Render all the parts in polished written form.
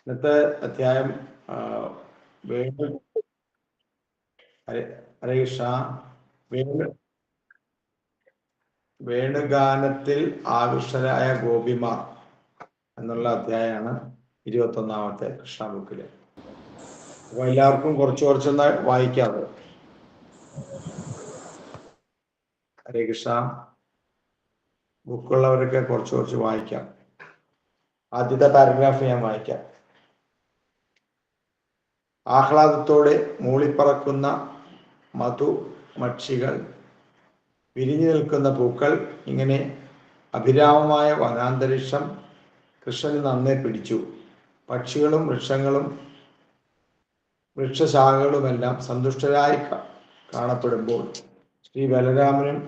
ഇന്നത്തെ അധ്യായം വേണു ഹരേ കൃഷ്ണ. വേണുഗാനത്തിൽ ആകൃഷ്ടരായ ഗോപിമാർ എന്നുള്ള അധ്യായമാണ് 21-ാമത്തെ കൃഷ്ണ ബുക്കില്. അപ്പൊ എല്ലാവർക്കും കുറച്ചൊന്ന് വായിക്കാറ്. ഹരേ കൃഷ്ണ. ബുക്കുള്ളവരൊക്കെ കുറച്ച് വായിക്കാം. ആദ്യത്തെ പാരഗ്രാഫ് ഞാൻ വായിക്കാം. ആഹ്ലാദത്തോടെ മൂളിപ്പറക്കുന്ന മധുമക്ഷികൾ, വിരിഞ്ഞു നിൽക്കുന്ന പൂക്കൾ, ഇങ്ങനെ അഭിരാമമായ വനാന്തരീക്ഷം കൃഷ്ണന് നന്നേ പിടിച്ചു. പക്ഷികളും വൃക്ഷങ്ങളും വൃക്ഷശാഖകളുമെല്ലാം സന്തുഷ്ടരായി കാണപ്പെടുമ്പോൾ ശ്രീ ബലരാമനും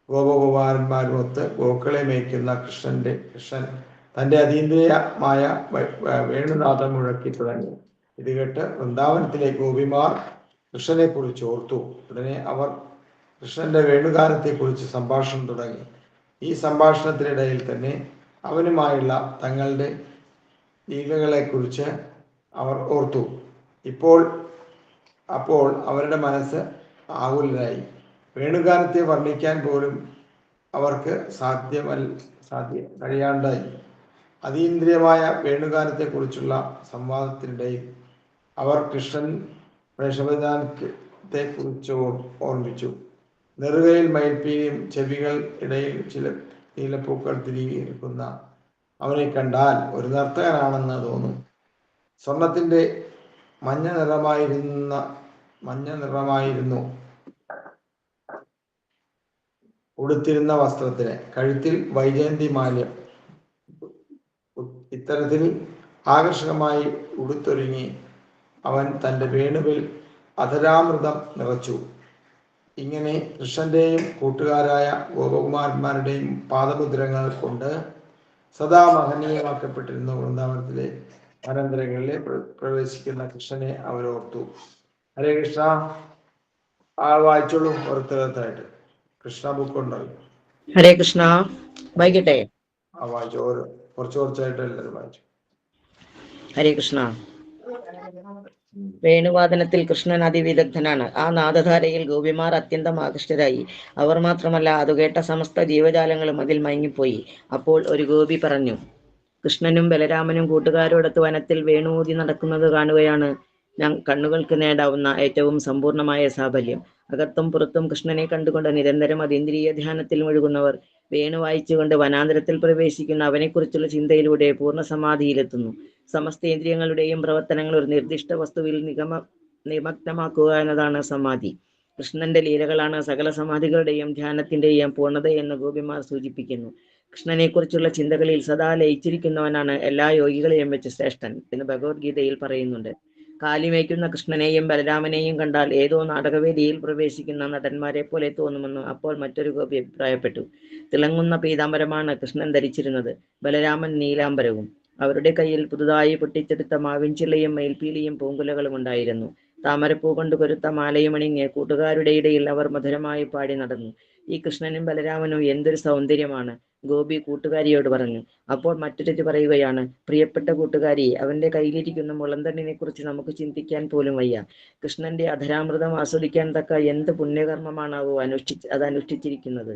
ഗോപകുമാരന്മാരുമൊത്ത് ഗോക്കളെ മേയ്ക്കുന്ന കൃഷ്ണൻ തൻ്റെ അതീന്ദ്രിയമായ വേണുനാഥം മുഴക്കി തുടങ്ങി. ഇത് കേട്ട് വൃന്ദാവനത്തിലെ ഗോപിമാർ കൃഷ്ണനെ കുറിച്ച് ഓർത്തു. ഉടനെ അവർ കൃഷ്ണന്റെ വേണുഗാനത്തെക്കുറിച്ച് സംഭാഷണം തുടങ്ങി. ഈ സംഭാഷണത്തിനിടയിൽ തന്നെ അവനുമായുള്ള തങ്ങളുടെ ലീലകളെക്കുറിച്ച് അവർ ഓർത്തു. അപ്പോൾ അവരുടെ മനസ്സ് ആകുലരായി. വേണുഗാനത്തെ വർണ്ണിക്കാൻ പോലും അവർക്ക് കഴിയാണ്ടായി. അതീന്ദ്രിയമായ വേണുഗാനത്തെക്കുറിച്ചുള്ള സംവാദത്തിനിടയിൽ അവർ കൃഷ്ണൻ വൃഷഭദാനത്തെ കുറിച്ച് ഓർമ്മിച്ചു. നെറുകയിൽ മയിൽപ്പീലിയും ചെവികൾ ഇടയിൽ ചില നീലപ്പൂക്കൾ തിരികെ നിൽക്കുന്ന അവനെ കണ്ടാൽ ഒരു നർത്തകനാണെന്ന് തോന്നും. സ്വർണത്തിന്റെ മഞ്ഞ നിറമായിരുന്നു ഉടുത്തിരുന്ന വസ്ത്രത്തിന്, കഴുത്തിൽ വൈജയന്തി മാല്യം. ഇത്തരത്തിൽ ആകർഷകമായി ഉടുത്തൊരുങ്ങി അവൻ തൻ്റെ വേണുവിൽ അധരാമൃതം നിറച്ചു. ഇങ്ങനെ കൃഷ്ണന്റെയും കൂട്ടുകാരായ ഗോപകുമാരന്മാരുടെയും പാദമുദ്രങ്ങൾ കൊണ്ട് സദാ മഹനീയമാക്കപ്പെട്ടിരുന്ന വൃന്ദാവനത്തിലെ വനാന്തരങ്ങളിലെ പ്രവേശിക്കുന്ന കൃഷ്ണനെ അവരോർത്തു. ഹരേ കൃഷ്ണ. വായിച്ചോളൂ ഓരോരുത്തരായിട്ട്. കൃഷ്ണ ബുക്ക് ഉണ്ടല്ലോ. ഹരേ കൃഷ്ണ. വായിക്കട്ടെ? വായിച്ചു. കുറച്ചായിട്ട് എല്ലാവരും വായിച്ചു. ഹരേ കൃഷ്ണ. വേണുവാദനത്തിൽ കൃഷ്ണൻ അതിവിദഗ്ധനാണ്. ആ നാദധാരയിൽ ഗോപിമാർ അത്യന്തം ആകൃഷ്ടരായി. അവർ മാത്രമല്ല, അതുകേട്ട സമസ്ത ജീവജാലങ്ങളും അതിൽ മയങ്ങിപ്പോയി. അപ്പോൾ ഒരു ഗോപി പറഞ്ഞു, കൃഷ്ണനും ബലരാമനും കൂട്ടുകാരോടൊത്ത് വനത്തിൽ വേണൂതി നടക്കുന്നത് കാണുകയാണ് കണ്ണുകൾക്ക് നേടാവുന്ന ഏറ്റവും സമ്പൂർണമായ സാഫല്യം. അകത്തും പുറത്തും കൃഷ്ണനെ കണ്ടുകൊണ്ട് നിരന്തരം അതീന്ദ്രിയ ധ്യാനത്തിൽ മുഴുകുന്നവർ വേണു വായിച്ചുകൊണ്ട് വനാന്തരത്തിൽ പ്രവേശിക്കുന്ന അവനെക്കുറിച്ചുള്ള ചിന്തയിലൂടെ പൂർണ്ണ സമാധിയിലെത്തുന്നു. സമസ്തേന്ദ്രിയങ്ങളുടെയും പ്രവർത്തനങ്ങൾ ഒരു നിർദ്ദിഷ്ട വസ്തുവിൽ നിമഗ്നമാക്കുക എന്നതാണ് സമാധി. കൃഷ്ണന്റെ ലീലകളാണ് സകല സമാധികളുടെയും ധ്യാനത്തിന്റെയും പൂർണ്ണതയെന്ന് ഗോപിമാർ സൂചിപ്പിക്കുന്നു. കൃഷ്ണനെക്കുറിച്ചുള്ള ചിന്തകളിൽ സദാ ലയിച്ചിരിക്കുന്നവനാണ് എല്ലാ യോഗികളെയും വെച്ച് ശ്രേഷ്ഠൻ എന്ന് ഭഗവത്ഗീതയിൽ പറയുന്നുണ്ട്. കാലിമേയ്ക്കുന്ന കൃഷ്ണനെയും ബലരാമനെയും കണ്ടാൽ ഏതോ നാടകവേദിയിൽ പ്രവേശിക്കുന്ന നടന്മാരെ പോലെ തോന്നുമെന്ന് അപ്പോൾ മറ്റൊരു ഗോപി അഭിപ്രായപ്പെട്ടു. തിളങ്ങുന്ന പീതാംബരമാണ് കൃഷ്ണൻ ധരിച്ചിരുന്നത്, ബലരാമൻ നീലാംബരവും. അവരുടെ കയ്യിൽ പുതുതായി പൊട്ടിച്ചെടുത്ത മാവിൻചില്ലയും മയിൽപ്പീലിയും പൂങ്കുലകളും ഉണ്ടായിരുന്നു. താമരപ്പൂ കൊണ്ട് കൊരുത്ത മാലയും അണിഞ്ഞ് കൂട്ടുകാരുടെ ഇടയിൽ അവർ മധുരമായി പാടി നടന്നു. ഈ കൃഷ്ണനും ബലരാമനും എന്തൊരു സൗന്ദര്യമാണ്, ഗോപി കൂട്ടുകാരിയോട് പറഞ്ഞു. അപ്പോൾ മറ്റൊരു പറയുകയാണ്, പ്രിയപ്പെട്ട കൂട്ടുകാരി, അവന്റെ കയ്യിലിരിക്കുന്ന മുളന്തണ്ണിനെ കുറിച്ച് നമുക്ക് ചിന്തിക്കാൻ പോലും വയ്യ. കൃഷ്ണന്റെ അധരാമൃതം ആസ്വദിക്കാൻ തക്ക എന്ത് പുണ്യകർമ്മമാണാവോ അത് അനുഷ്ഠിച്ചിരിക്കുന്നത്.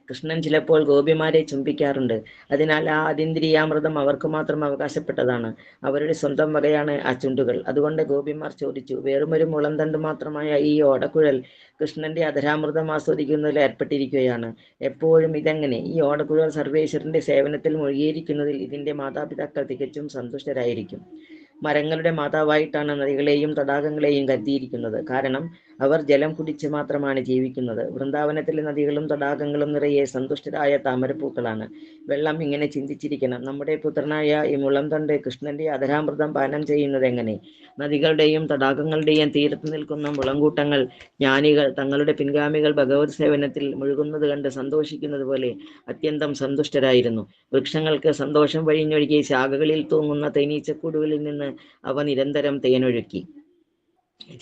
കൃഷ്ണൻ ചിലപ്പോൾ ഗോപിമാരെ ചുംബിക്കാറുണ്ട്. അതിനാൽ ആ അതീന്ദ്രിയാമൃതം അവർക്ക് മാത്രം അവകാശപ്പെട്ടതാണ്. അവരുടെ സ്വന്തം വകയാണ് ആ ചുണ്ടുകൾ. അതുകൊണ്ട് ഗോപിമാർ ചോദിച്ചു, വെറുമൊരു മുളന്തണ്ട് മാത്രമായ ഈ ഓടക്കുഴൽ കൃഷ്ണന്റെ അധരാമൃതം ആസ്വദിക്കുന്നതിൽ ഏർപ്പെട്ടിരിക്കുകയാണ്. എപ്പോഴും ഇതെങ്ങനെ? ഈ ഓടക്കുഴൽ സർവേശ്വരന്റെ സേവനത്തിൽ മുഴുകിയിരിക്കുന്നതിൽ ഇതിന്റെ മാതാപിതാക്കൾ തികച്ചും സന്തുഷ്ടരായിരിക്കും. മരങ്ങളുടെ മാതാവായിട്ടാണ് നദികളെയും തടാകങ്ങളെയും കരുതിയിരിക്കുന്നത്. കാരണം അവർ ജലം കുടിച്ച് മാത്രമാണ് ജീവിക്കുന്നത്. വൃന്ദാവനത്തിലെ നദികളും തടാകങ്ങളും നിറയെ സന്തുഷ്ടരായ താമരപ്പൂക്കളാണ്. വെള്ളം ഇങ്ങനെ ചിന്തിച്ചിരിക്കണം, നമ്മുടെ പുത്രനായ ഈ മുളംതണ്ട് കൃഷ്ണന്റെ അധരാമൃതം പാനം ചെയ്യുന്നത് എങ്ങനെ? നദികളുടെയും തടാകങ്ങളുടെയും തീരത്ത് നിൽക്കുന്ന മുളങ്കൂട്ടങ്ങൾ ജ്ഞാനികൾ തങ്ങളുടെ പിൻഗാമികൾ ഭഗവത് സേവനത്തിൽ മുഴുകുന്നത് കണ്ട് സന്തോഷിക്കുന്നത് പോലെ അത്യന്തം സന്തുഷ്ടരായിരുന്നു. വൃക്ഷങ്ങൾക്ക് സന്തോഷം വഴിഞ്ഞൊഴുകി ശാഖകളിൽ തൂങ്ങുന്ന തേനീച്ചക്കൂടുകളിൽ നിന്ന് അവ നിരന്തരം തേനൊഴുക്കി.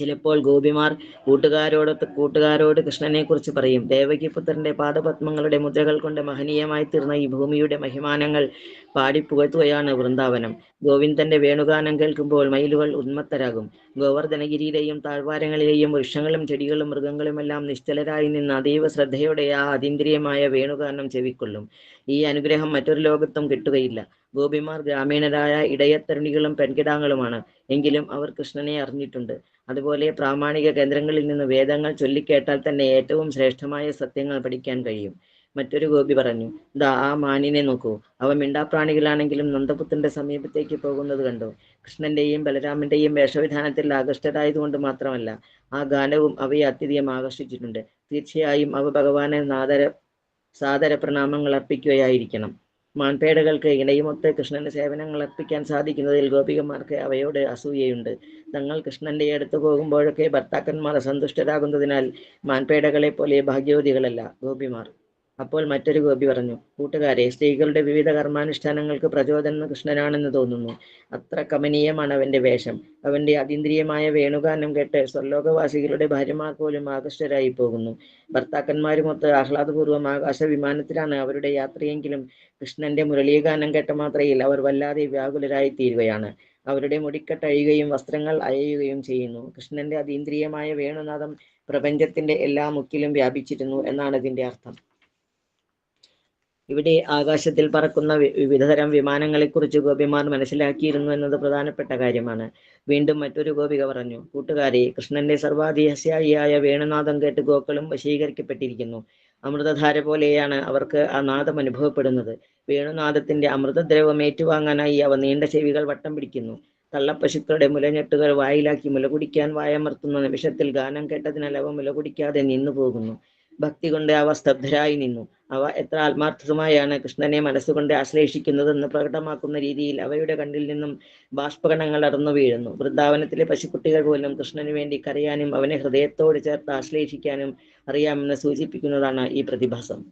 ചിലപ്പോൾ ഗോപിമാർ കൂട്ടുകാരോട് കൃഷ്ണനെക്കുറിച്ച് പറയും. ദേവകിപുത്രന്റെ പാദപത്മങ്ങളുടെ മുദ്രകൾ കൊണ്ട് മഹനീയമായി തീർന്ന ഈ ഭൂമിയുടെ മഹിമാനങ്ങൾ പാടിപ്പുകഴ്ത്തുകയാണ് വൃന്ദാവനം. ഗോവിന്ദന്റെ വേണുഗാനം കേൾക്കുമ്പോൾ മയിലുകൾ ഉന്മത്തരാകും. ഗോവർദ്ധനഗിരിയിലെയും താഴ്വാരങ്ങളിലെയും വൃക്ഷങ്ങളും ചെടികളും മൃഗങ്ങളുമെല്ലാം നിശ്ചലരായി നിന്ന് അതീവ ശ്രദ്ധയോടെ ആ അതീന്ദ്രിയമായ വേണുഗാനം ചെവിക്കൊള്ളും. ഈ അനുഗ്രഹം മറ്റൊരു ലോകത്തും കിട്ടുകയില്ല. ഗോപിമാർ ഗ്രാമീണരായ ഇടയത്തരുണികളും പെൺകിടാങ്ങളുമാണ്. എങ്കിലും അവർ കൃഷ്ണനെ അറിഞ്ഞിട്ടുണ്ട്. അതുപോലെ പ്രാമാണിക കേന്ദ്രങ്ങളിൽ നിന്ന് വേദങ്ങൾ ചൊല്ലിക്കേട്ടാൽ തന്നെ ഏറ്റവും ശ്രേഷ്ഠമായ സത്യങ്ങൾ പഠിക്കാൻ കഴിയും. മറ്റൊരു ഗോപി പറഞ്ഞു, ദാ ആ മാനിനെ നോക്കൂ. അവ മിണ്ടാപ്രാണികളാണെങ്കിലും നന്ദപുത്രന്റെ സമീപത്തേക്ക് പോകുന്നത് കണ്ടോ? കൃഷ്ണന്റെയും ബലരാമന്റെയും വേഷവിധാനത്തിൽ ആകൃഷ്ടരായതുകൊണ്ട് മാത്രമല്ല, ആ ഗാനവും അവയെ അത്യധികം ആകർഷിച്ചിട്ടുണ്ട്. തീർച്ചയായും അവ ഭഗവാനെ സാദര പ്രണാമങ്ങൾ അർപ്പിക്കുകയായിരിക്കണം. മാൻപേടകൾക്ക് ഇണയുമൊത്ത് കൃഷ്ണന് സേവനങ്ങൾ അർപ്പിക്കാൻ സാധിക്കുന്നതിൽ ഗോപികമാർക്ക് അവയോട് അസൂയയുണ്ട്. തങ്ങൾ കൃഷ്ണന്റെ അടുത്ത് പോകുമ്പോഴൊക്കെ ഭർത്താക്കന്മാർ അസന്തുഷ്ടരാകുന്നതിനാൽ മാൻപേടകളെ പോലെ ഭാഗ്യവതികളല്ല ഗോപിമാർ. അപ്പോൾ മറ്റൊരു ഗോപി പറഞ്ഞു, കൂട്ടുകാരെ, സ്ത്രീകളുടെ വിവിധ കർമാനുഷ്ഠാനങ്ങൾക്ക് പ്രചോദനം കൃഷ്ണനാണെന്ന് തോന്നുന്നു. അത്ര കമനീയമാണ് അവന്റെ വേഷം. അവന്റെ അതീന്ദ്രിയമായ വേണുഗാനം കേട്ട് സ്വർലോകവാസികളുടെ ഭാര്യമാർ പോലും ആകർഷ്ടരായി പോകുന്നു. ഭർത്താക്കന്മാരുമൊത്ത് ആഹ്ലാദപൂർവ്വം ആകാശ വിമാനത്തിലാണ് അവരുടെ യാത്രയെങ്കിലും കൃഷ്ണന്റെ മുരളീഗാനം കേട്ട മാത്രയിൽ അവർ വല്ലാതെ വ്യാകുലരായി തീരുകയാണ്. അവരുടെ മുടിക്കെട്ടഴിയുകയും വസ്ത്രങ്ങൾ അയയുകയും ചെയ്യുന്നു. കൃഷ്ണന്റെ അതീന്ദ്രിയമായ വേണുനാദം പ്രപഞ്ചത്തിന്റെ എല്ലാ മുക്കിലും വ്യാപിച്ചിരുന്നു എന്നാണ് ഇതിന്റെ അർത്ഥം. ഇവിടെ ആകാശത്തിൽ പറക്കുന്ന വിവിധതരം വിമാനങ്ങളെക്കുറിച്ച് ഗോപിമാർ മനസ്സിലാക്കിയിരുന്നു എന്നത് പ്രധാനപ്പെട്ട കാര്യമാണ്. വീണ്ടും മറ്റൊരു ഗോപിക പറഞ്ഞു, കൂട്ടുകാരെ, കൃഷ്ണന്റെ സർവാധിഹസ്യായിയായ വേണുനാദം കേട്ട് ഗോക്കളും വശീകരിക്കപ്പെട്ടിരിക്കുന്നു. അമൃതധാര പോലെയാണ് അവർക്ക് ആ നാദം അനുഭവപ്പെടുന്നത്. വേണുനാദത്തിന്റെ അമൃതദ്രവം ഏറ്റുവാങ്ങാനായി അവ നീണ്ട ചെവികൾ വട്ടം പിടിക്കുന്നു. തള്ളപ്പശുക്കളുടെ മുലഞ്ഞെട്ടുകൾ വായിലാക്കി മുലകുടിക്കാൻ വായമർത്തുന്ന നിമിഷത്തിൽ ഗാനം കേട്ടതിനാൽ അവ മുലകുടിക്കാതെ നിന്നു പോകുന്നു. ഭക്തി കൊണ്ട് അവ സ്തബ്ധരായി നിന്നു. അവ എത്ര ആത്മാർത്ഥമായാണ് കൃഷ്ണനെ മനസ്സുകൊണ്ട് ആശ്ലേഷിക്കുന്നതെന്ന് പ്രകടമാക്കുന്ന രീതിയിൽ അവയുടെ കണ്ണിൽ നിന്നും ബാഷ്പകണങ്ങൾ അടർന്നു വീഴുന്നു. വൃന്ദാവനത്തിലെ പശുക്കുട്ടികൾ പോലും കൃഷ്ണന് വേണ്ടി കരയാനും അവനെ ഹൃദയത്തോട് ചേർത്ത് ആശ്ലേഷിക്കാനും അറിയാമെന്ന് സൂചിപ്പിക്കുന്നതാണ് ഈ പ്രതിഭാസം.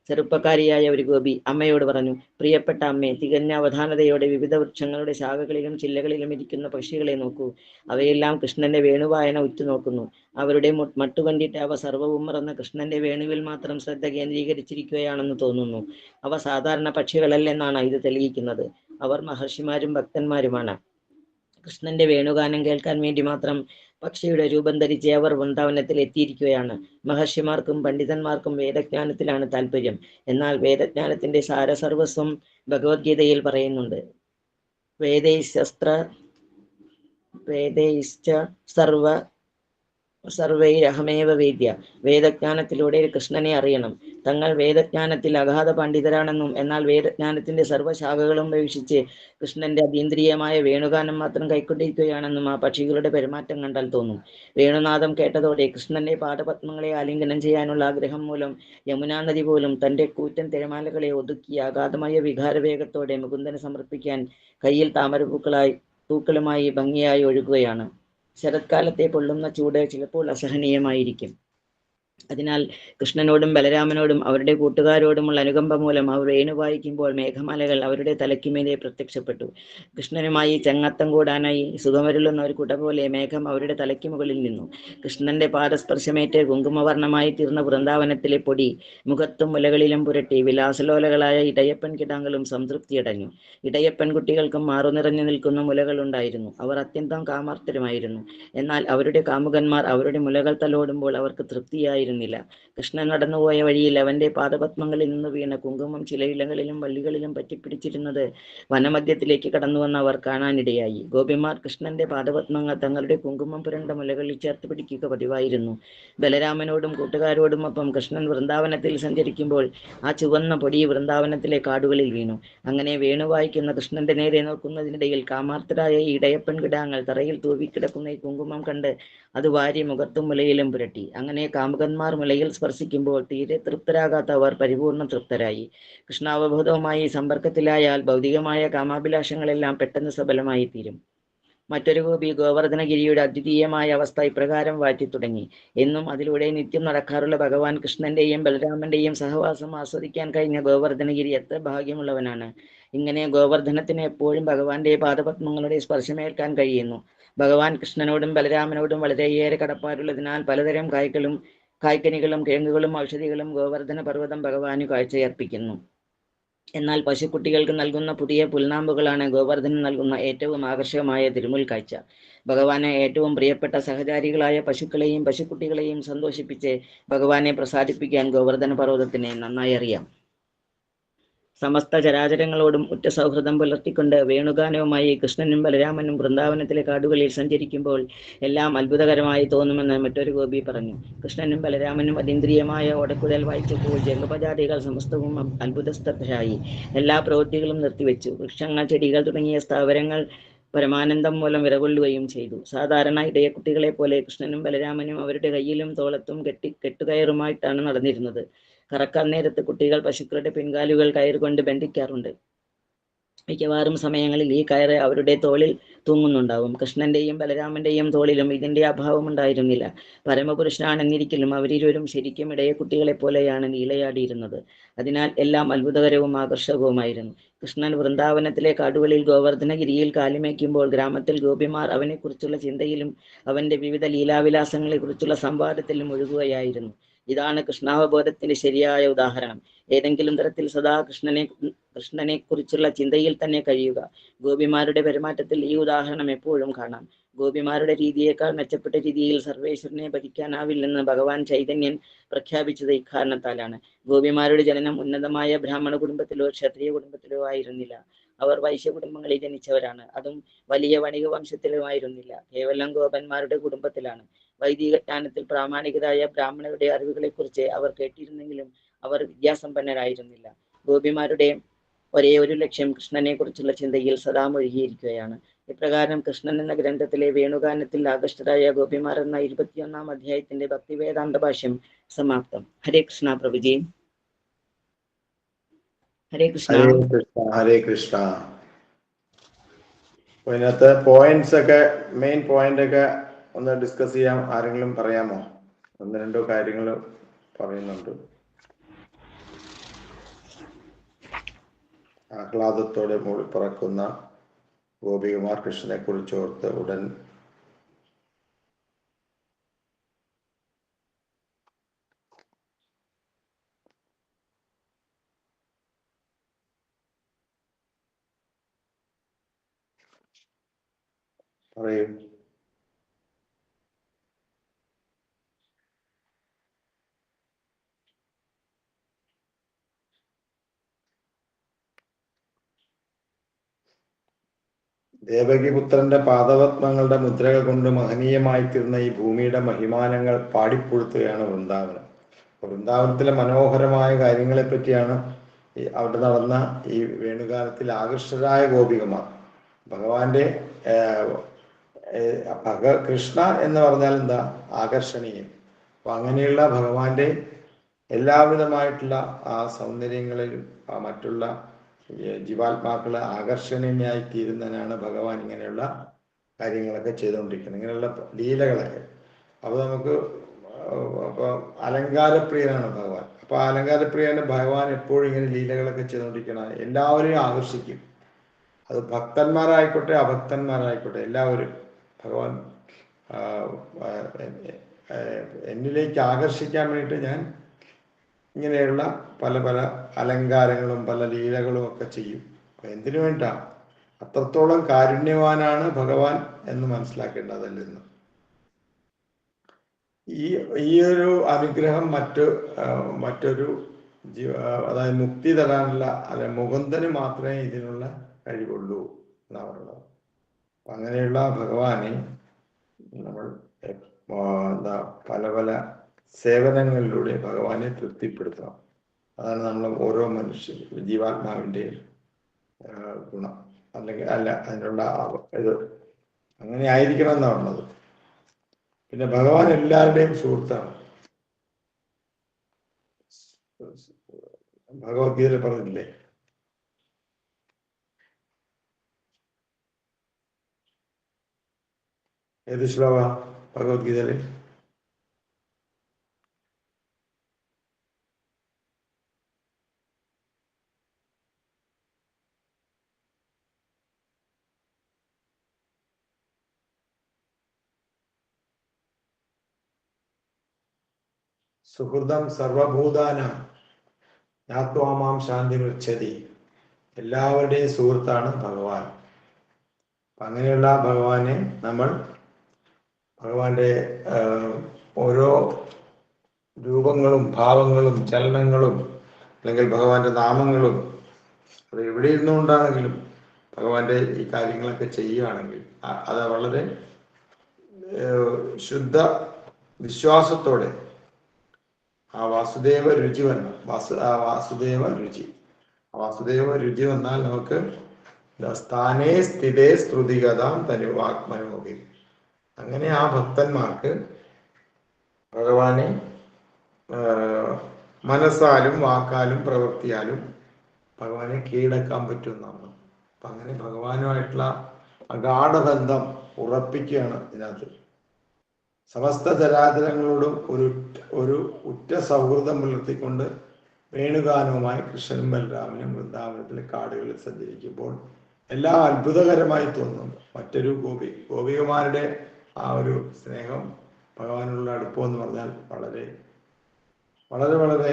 ചെറുപ്പക്കാരിയായ ഒരു ഗോപി അമ്മയോട് പറഞ്ഞു, പ്രിയപ്പെട്ട അമ്മേ, തികഞ്ഞ അവധാനതയോടെ വിവിധ വൃക്ഷങ്ങളുടെ ശാഖകളിലും ചില്ലകളിലും ഇരിക്കുന്ന പക്ഷികളെ നോക്കൂ. അവയെല്ലാം കൃഷ്ണന്റെ വേണുവായന ഉറ്റുനോക്കുന്നു. അവരുടെ മട്ടുകണ്ടിട്ട് അവ സർവ്വവും മറന്ന് കൃഷ്ണന്റെ വേണുവിൽ മാത്രം ശ്രദ്ധ കേന്ദ്രീകരിച്ചിരിക്കുകയാണെന്ന് തോന്നുന്നു. അവ സാധാരണ പക്ഷികളല്ലെന്നാണ് ഇത് തെളിയിക്കുന്നത്. അവർ മഹർഷിമാരും ഭക്തന്മാരുമാണ്. കൃഷ്ണന്റെ വേണുഗാനം കേൾക്കാൻ വേണ്ടി മാത്രം പക്ഷിയുടെ രൂപം ധരിച്ച് അവർ വൃന്ദാവനത്തിൽ എത്തിയിരിക്കുകയാണ്. മഹർഷിമാർക്കും പണ്ഡിതന്മാർക്കും വേദജ്ഞാനത്തിലാണ് താല്പര്യം. എന്നാൽ വേദജ്ഞാനത്തിന്റെ സാരസർവസ്വം ഭഗവത്ഗീതയിൽ പറയുന്നുണ്ട്. വേദൈശ്ച സർവൈരഹമേവ വേദ്യ. വേദജ്ഞാനത്തിലൂടെ കൃഷ്ണനെ അറിയണം. തങ്ങൾ വേദജ്ഞാനത്തിൽ അഗാധ പണ്ഡിതരാണെന്നും എന്നാൽ വേദജ്ഞാനത്തിന്റെ സർവ്വശാഖകളും വീക്ഷിച്ച് കൃഷ്ണന്റെ അതീന്ദ്രിയമായ വേണുഗാനം മാത്രം കൈക്കൊണ്ടിരിക്കുകയാണെന്നും ആ പക്ഷികളുടെ പെരുമാറ്റം കണ്ടാൽ തോന്നും. വേണുനാദം കേട്ടതോടെ കൃഷ്ണന്റെ പാദപത്മങ്ങളെ ആലിംഗനം ചെയ്യാനുള്ള ആഗ്രഹം മൂലം യമുനാ നദി പോലും തന്റെ കൂറ്റൻ തിരമാലകളെ ഒതുക്കി അഗാധമായ വികാരവേഗത്തോടെ മുകുന്ദന് സമർപ്പിക്കാൻ കയ്യിൽ പൂക്കളുമായി ഭംഗിയായി ഒഴുകുകയാണ്. ശരത്കാലത്തെ പൊള്ളുന്ന ചൂട് ചിലപ്പോൾ അസഹനീയമായിരിക്കും. അതിനാൽ കൃഷ്ണനോടും ബലരാമനോടും അവരുടെ കൂട്ടുകാരോടുമുള്ള അനുകമ്പ മൂലം അവർ വേണു വായിക്കുമ്പോൾ മേഘമാലകൾ അവരുടെ തലയ്ക്കുമേലെ പ്രത്യക്ഷപ്പെട്ടു. കൃഷ്ണനുമായി ചങ്ങാത്തം കൂടാനായി സുഖമരുളുന്ന ഒരു കുട പോലെ മേഘം അവരുടെ തലയ്ക്ക് മുകളിൽ നിന്നു. കൃഷ്ണന്റെ പാദസ്പർശമേറ്റ് കുങ്കുമവർണ്ണമായി തീർന്ന വൃന്ദാവനത്തിലെ പൊടി മുഖത്തും മുലകളിലും പുരട്ടി വിലാസലോലകളായ ഇടയപ്പൻ കിടാങ്ങളും സംതൃപ്തിയടഞ്ഞു. ഇടയപ്പൻ കുട്ടികൾക്കും മാറുനിറഞ്ഞു നിൽക്കുന്ന മുലകൾ ഉണ്ടായിരുന്നു. അവർ അത്യന്തം കാമാർത്തരുമായിരുന്നു. എന്നാൽ അവരുടെ കാമുകന്മാർ അവരുടെ മുലകൾ തലോടുമ്പോൾ അവർക്ക് തൃപ്തിയായിരുന്നില്ല. കൃഷ്ണൻ നടന്നുപോയ വഴിയിൽ അവന്റെ പാദപത്മങ്ങളിൽ നിന്ന് വീണ കുങ്കുമം ചില ഇലകളിലും വള്ളികളിലും പറ്റിപ്പിടിച്ചിരുന്നത് വനമധ്യത്തിലേക്ക് കടന്നുവന്ന് അവർ കാണാനിടയായി. ഗോപിമാർ കൃഷ്ണന്റെ പാദപത്മങ്ങൾ തങ്ങളുടെ കുങ്കുമം പുരണ്ട മുലകളിൽ ചേർത്ത് പിടിക്കുക പതിവായിരുന്നു. ബലരാമനോടും കൂട്ടുകാരോടുമൊപ്പം കൃഷ്ണൻ വൃന്ദാവനത്തിൽ സഞ്ചരിക്കുമ്പോൾ ആ ചുവന്ന പൊടി വൃന്ദാവനത്തിലെ കാടുകളിൽ വീണു. അങ്ങനെ വേണുവായിക്കുന്ന കൃഷ്ണന്റെ നേരെ നോക്കുന്നതിനിടയിൽ കാമാർത്തരായ ഈ ഇടയപ്പൻ കിടാങ്ങൾ തറയിൽ തൂവിക്കിടക്കുന്ന ഈ കുങ്കുമം കണ്ട് അത് വാരി മുഖത്തും മുലയിലും പുരട്ടി. അങ്ങനെ കാമുകന്മാർ മുലയിൽ സ്പർശിക്കുമ്പോൾ തീരെ തൃപ്തരാകാത്തവർ പരിപൂർണ്ണ തൃപ്തരായി. കൃഷ്ണാവബോധവുമായി സമ്പർക്കത്തിലായാൽ ഭൗതികമായ കാമാഭിലാഷങ്ങളെല്ലാം പെട്ടെന്ന് സഫലമായി തീരും. മറ്റൊരു ഗോപി ഗോവർദ്ധനഗിരിയുടെ അദ്വിതീയമായ അവസ്ഥ ഇപ്രകാരം വാറ്റി തുടങ്ങി. എന്നും അതിലൂടെ നിത്യം നടക്കാറുള്ള ഭഗവാൻ കൃഷ്ണന്റെയും ബലരാമന്റെയും സഹവാസം ആസ്വദിക്കാൻ കഴിഞ്ഞ ഗോവർദ്ധനഗിരി എത്ര ഭാഗ്യമുള്ളവനാണ്. ഇങ്ങനെ ഗോവർദ്ധനത്തിന് എപ്പോഴും ഭഗവാന്റെ പാദപത്മങ്ങളുടെ സ്പർശമേൽക്കാൻ കഴിയുന്നു. ഭഗവാൻ കൃഷ്ണനോടും ബലരാമനോടും വളരെയേറെ കടപ്പാടുള്ളതിനാൽ പലതരം കായ്ക്കനികളും കിഴങ്ങുകളും ഔഷധികളും ഗോവർദ്ധന പർവ്വതം ഭഗവാന് കാഴ്ചയർപ്പിക്കുന്നു. എന്നാൽ പശുക്കുട്ടികൾക്ക് നൽകുന്ന പുതിയ പുൽനാമ്പുകളാണ് ഗോവർദ്ധനൻ നൽകുന്ന ഏറ്റവും ആകർഷകമായ തിരുമുൽ കാഴ്ച. ഭഗവാന് ഏറ്റവും പ്രിയപ്പെട്ട സഹചാരികളായ പശുക്കളെയും പശുക്കുട്ടികളെയും സന്തോഷിപ്പിച്ച് ഭഗവാനെ പ്രസാദിപ്പിക്കാൻ ഗോവർദ്ധന പർവ്വതത്തിന് നന്നായി അറിയാം. സമസ്ത ചരാചരങ്ങളോടും ഉറ്റ സൗഹൃദം പുലർത്തിക്കൊണ്ട് വേണുഗാനവുമായി കൃഷ്ണനും ബലരാമനും വൃന്ദാവനത്തിലെ കാടുകളിൽ സഞ്ചരിക്കുമ്പോൾ എല്ലാം അത്ഭുതകരമായി തോന്നുമെന്ന് മറ്റൊരു ഗോപി പറഞ്ഞു. കൃഷ്ണനും ബലരാമനും അതീന്ദ്രിയമായ ഓടക്കുഴൽ വായിച്ചപ്പോൾ ജംഗപജാതികൾ സമസ്തവും അത്ഭുതസ്തബ്ധരായി. എല്ലാ പ്രവൃത്തികളും നിർത്തിവെച്ചു. വൃക്ഷങ്ങൾ, ചെടികൾ തുടങ്ങിയ സ്ഥാവരങ്ങൾ പരമാനന്ദം മൂലം വിറകൊള്ളുകയും ചെയ്തു. സാധാരണ ഇടയക്കുട്ടികളെ പോലെ കൃഷ്ണനും ബലരാമനും അവരുടെ കയ്യിലും തോളത്തും കെട്ടുകയറുമായിട്ടാണ് നടന്നിരുന്നത്. കറക്കാൻ നേരത്ത് കുട്ടികൾ പശുക്കളുടെ പിൻകാലുകൾ കയറുകൊണ്ട് ബന്ധിക്കാറുണ്ട്. മിക്കവാറും സമയങ്ങളിൽ ഈ കയറ് അവരുടെ തോളിൽ തൂങ്ങുന്നുണ്ടാവും. കൃഷ്ണന്റെയും ബലരാമന്റെയും തോളിലും ഇതിന്റെ അഭാവമുണ്ടായിരുന്നില്ല. പരമപുരുഷനാണെന്നിരിക്കലും അവരിരുവരും ശരിക്കും ഇടയക്കുട്ടികളെ പോലെയാണ് ലീലയാടിയിരുന്നത്. അതിനാൽ എല്ലാം അത്ഭുതകരവും ആകർഷകവുമായിരുന്നു. കൃഷ്ണൻ വൃന്ദാവനത്തിലെ കാടുകളിൽ ഗോവർദ്ധനഗിരിയിൽ കാലുമേക്കുമ്പോൾ ഗ്രാമത്തിൽ ഗോപിമാർ അവനെക്കുറിച്ചുള്ള ചിന്തയിലും അവന്റെ വിവിധ ലീലാവിലാസങ്ങളെക്കുറിച്ചുള്ള സംവാദത്തിലും മുഴുകുകയായിരുന്നു. ഇതാണ് കൃഷ്ണാവബോധത്തിന്റെ ശരിയായ ഉദാഹരണം. ഏതെങ്കിലും തരത്തിൽ സദാ കൃഷ്ണനെ കുറിച്ചുള്ള ചിന്തയിൽ തന്നെ കഴിയുക. ഗോപിമാരുടെ പെരുമാറ്റത്തിൽ ഈ ഉദാഹരണം എപ്പോഴും കാണാം. ഗോപിമാരുടെ രീതിയേക്കാൾ മെച്ചപ്പെട്ട രീതിയിൽ സർവേശ്വരനെ ഭജിക്കാനാവില്ലെന്ന് ഭഗവാൻ ചൈതന്യൻ പ്രഖ്യാപിച്ചത് ഇക്കാരണത്താലാണ്. ഗോപിമാരുടെ ജനനം ഉന്നതമായ ബ്രാഹ്മണ കുടുംബത്തിലോ ക്ഷത്രിയ കുടുംബത്തിലോ ആയിരുന്നില്ല. അവർ വൈശ്യ കുടുംബങ്ങളിൽ ജനിച്ചവരാണ്. അതും വലിയ വണിക വംശത്തിലുമായിരുന്നില്ല. കേവലം ഗോപന്മാരുടെ കുടുംബത്തിലാണ്. വൈദിക ജ്ഞാനത്തിൽ പ്രാമാണികരായ ബ്രാഹ്മണരുടെ അറിവുകളെക്കുറിച്ച് അവർ കേട്ടിരുന്നെങ്കിലും അവർ വിദ്യാസമ്പന്നരായിരുന്നില്ല. ഗോപിമാരുടെ ഒരേ ഒരു ലക്ഷ്യം കൃഷ്ണനെ കുറിച്ചുള്ള ചിന്തയിൽ സദാ മുഴുകിയിരിക്കുകയാണ്. ഇപ്രകാരം കൃഷ്ണൻ എന്ന ഗ്രന്ഥത്തിലെ വേണുഗാനത്തിൽ ആകൃഷ്ടരായ ഗോപിമാർ എന്ന 21-ാം അധ്യായത്തിന്റെ ഭക്തിവേദാന്ത ഭാഷ്യം സമാപ്തം. ഹരേ കൃഷ്ണ പ്രഭുജി. ഹരേ കൃഷ്ണ. ഹരേ കൃഷ്ണ. ഹരേ കൃഷ്ണ. ഇതിനകത്ത് പോയിന്റ്സ് ഒക്കെ, മെയിൻ പോയിന്റ് ഒക്കെ ഒന്ന് ഡിസ്കസ് ചെയ്യാം. ആരെങ്കിലും പറയാമോ? ഒന്ന് രണ്ടോ കാര്യങ്ങൾ പറയുന്നുണ്ട്. ആഹ്ലാദത്തോടെ മൂടി പറക്കുന്ന ഗോപികുമാർ കൃഷ്ണനെ കുറിച്ചോർത്ത് ഉടൻ പറയൂ. ദേവകിപുത്രന്റെ പാദപത്മങ്ങളുടെ മുദ്രകൾ കൊണ്ട് മഹനീയമായി തീർന്ന ഈ ഭൂമിയുടെ മഹിമാനങ്ങൾ പാടിപ്പുഴുത്തുകയാണ് വൃന്ദാവനം. വൃന്ദാവനത്തിലെ മനോഹരമായ കാര്യങ്ങളെ പറ്റിയാണ് അവിടെ നടന്ന ഈ വേണുഗാനത്തിൽ ആകർഷകരായ ഗോപികമാർ. ഭഗവാന്റെ കൃഷ്ണ എന്ന് പറഞ്ഞാൽ എന്താ? ആകർഷണീയം. അപ്പൊ അങ്ങനെയുള്ള ഭഗവാന്റെ എല്ലാവിധമായിട്ടുള്ള ആ സൗന്ദര്യങ്ങളിലും മറ്റുള്ള ജീവാത്മാക്കളെ ആകർഷണീയമായി തീരുന്നതിനാണ് ഭഗവാൻ ഇങ്ങനെയുള്ള കാര്യങ്ങളൊക്കെ ചെയ്തുകൊണ്ടിരിക്കുന്നത്, ഇങ്ങനെയുള്ള ലീലകളൊക്കെ. അപ്പോൾ നമുക്ക് അപ്പോൾ അലങ്കാരപ്രിയനാണ് ഭഗവാൻ. അപ്പോൾ അലങ്കാരപ്രിയന് ഭഗവാൻ എപ്പോഴും ഇങ്ങനെ ലീലകളൊക്കെ ചെയ്തുകൊണ്ടിരിക്കണം, എല്ലാവരെയും ആകർഷിക്കും. അത് ഭക്തന്മാരായിക്കോട്ടെ അഭക്തന്മാരായിക്കോട്ടെ എല്ലാവരും ഭഗവാൻ എന്നിലേക്ക് ആകർഷിക്കാൻ വേണ്ടിയിട്ട് ഞാൻ ഇങ്ങനെയുള്ള പല പല അലങ്കാരങ്ങളും പല ലീലകളും ഒക്കെ ചെയ്യും. എന്തിനു വേണ്ട? അത്രത്തോളം കാരുണ്യവാനാണ് ഭഗവാൻ എന്ന് മനസ്സിലാക്കേണ്ടതല്ലെന്ന്. ഈ ഒരു അനുഗ്രഹം മറ്റൊരു അതായത് മുക്തി തരാനുള്ള മുകുന്ദന് മാത്രമേ ഇതിനുള്ള കഴിവുള്ളൂ എന്നാണ് പറയുന്നത്. അങ്ങനെയുള്ള ഭഗവാനെ നമ്മൾ പല പല സേവനങ്ങളിലൂടെ ഭഗവാനെ തൃപ്തിപ്പെടുത്തണം. അതാണ് നമ്മൾ ഓരോ ജീവാത്മാവിൻ്റെ ഗുണം. അല്ലെങ്കിൽ അതിനുള്ള ഇത് അങ്ങനെ ആയിരിക്കണം എന്നാണ് പറഞ്ഞത്. പിന്നെ ഭഗവാൻ എല്ലാവരുടെയും സുഹൃത്താണ്. ഭഗവത്ഗീതയിൽ പറഞ്ഞില്ലേ, ഏത് ശ്ലോക ഭഗവത്ഗീതയില്? സുഹൃതം സർവഭൂതാനാം ജ്ഞാത്വാമാം ശാന്തി പൃച്ഛതി. എല്ലാവരുടെയും സുഹൃത്താണ് ഭഗവാൻ. അങ്ങനെയുള്ള ഭഗവാനെ നമ്മൾ ഭഗവാന്റെ ഓരോ രൂപങ്ങളും ഭാവങ്ങളും ചലനങ്ങളും അല്ലെങ്കിൽ ഭഗവാന്റെ നാമങ്ങളും അത് എവിടെ ഇരുന്നുകൊണ്ടാണെങ്കിലും ഭഗവാന്റെ ഈ കാര്യങ്ങളൊക്കെ ചെയ്യുകയാണെങ്കിൽ അത് വളരെ ശുദ്ധ വിശ്വാസത്തോടെ ആ വാസുദേവ രുചി വരണം. വാസുദേവ രുചി വന്നാൽ നമുക്ക് സ്ഥാനേ സ്ഥിതേ സ്തുതികഥാം തനുവാത്മനോഹി. അങ്ങനെ ആ ഭക്തന്മാർക്ക് ഭഗവാനെ മനസ്സാലും വാക്കാലും പ്രവൃത്തിയാലും ഭഗവാനെ കീഴടക്കാൻ പറ്റുമെന്നാണ്. അപ്പം അങ്ങനെ ഭഗവാനുമായിട്ടുള്ള അഗാഢബന്ധം ഉറപ്പിക്കുകയാണ് ഇതിനകത്ത്. സമസ്ത ചരാചരങ്ങളോടും ഒരു ഉറ്റ സൗഹൃദം പുലർത്തിക്കൊണ്ട് വേണുഗാനവുമായി കൃഷ്ണനും ബലരാമനും വൃന്ദാവനത്തിലെ കാടുകളിൽ സഞ്ചരിക്കുമ്പോൾ എല്ലാം അത്ഭുതകരമായി തോന്നുന്നു. മറ്റൊരു ഗോപികമാരുടെ ആ ഒരു സ്നേഹം, ഭഗവാനുള്ള അടുപ്പം എന്ന് പറഞ്ഞാൽ വളരെ വളരെ വളരെ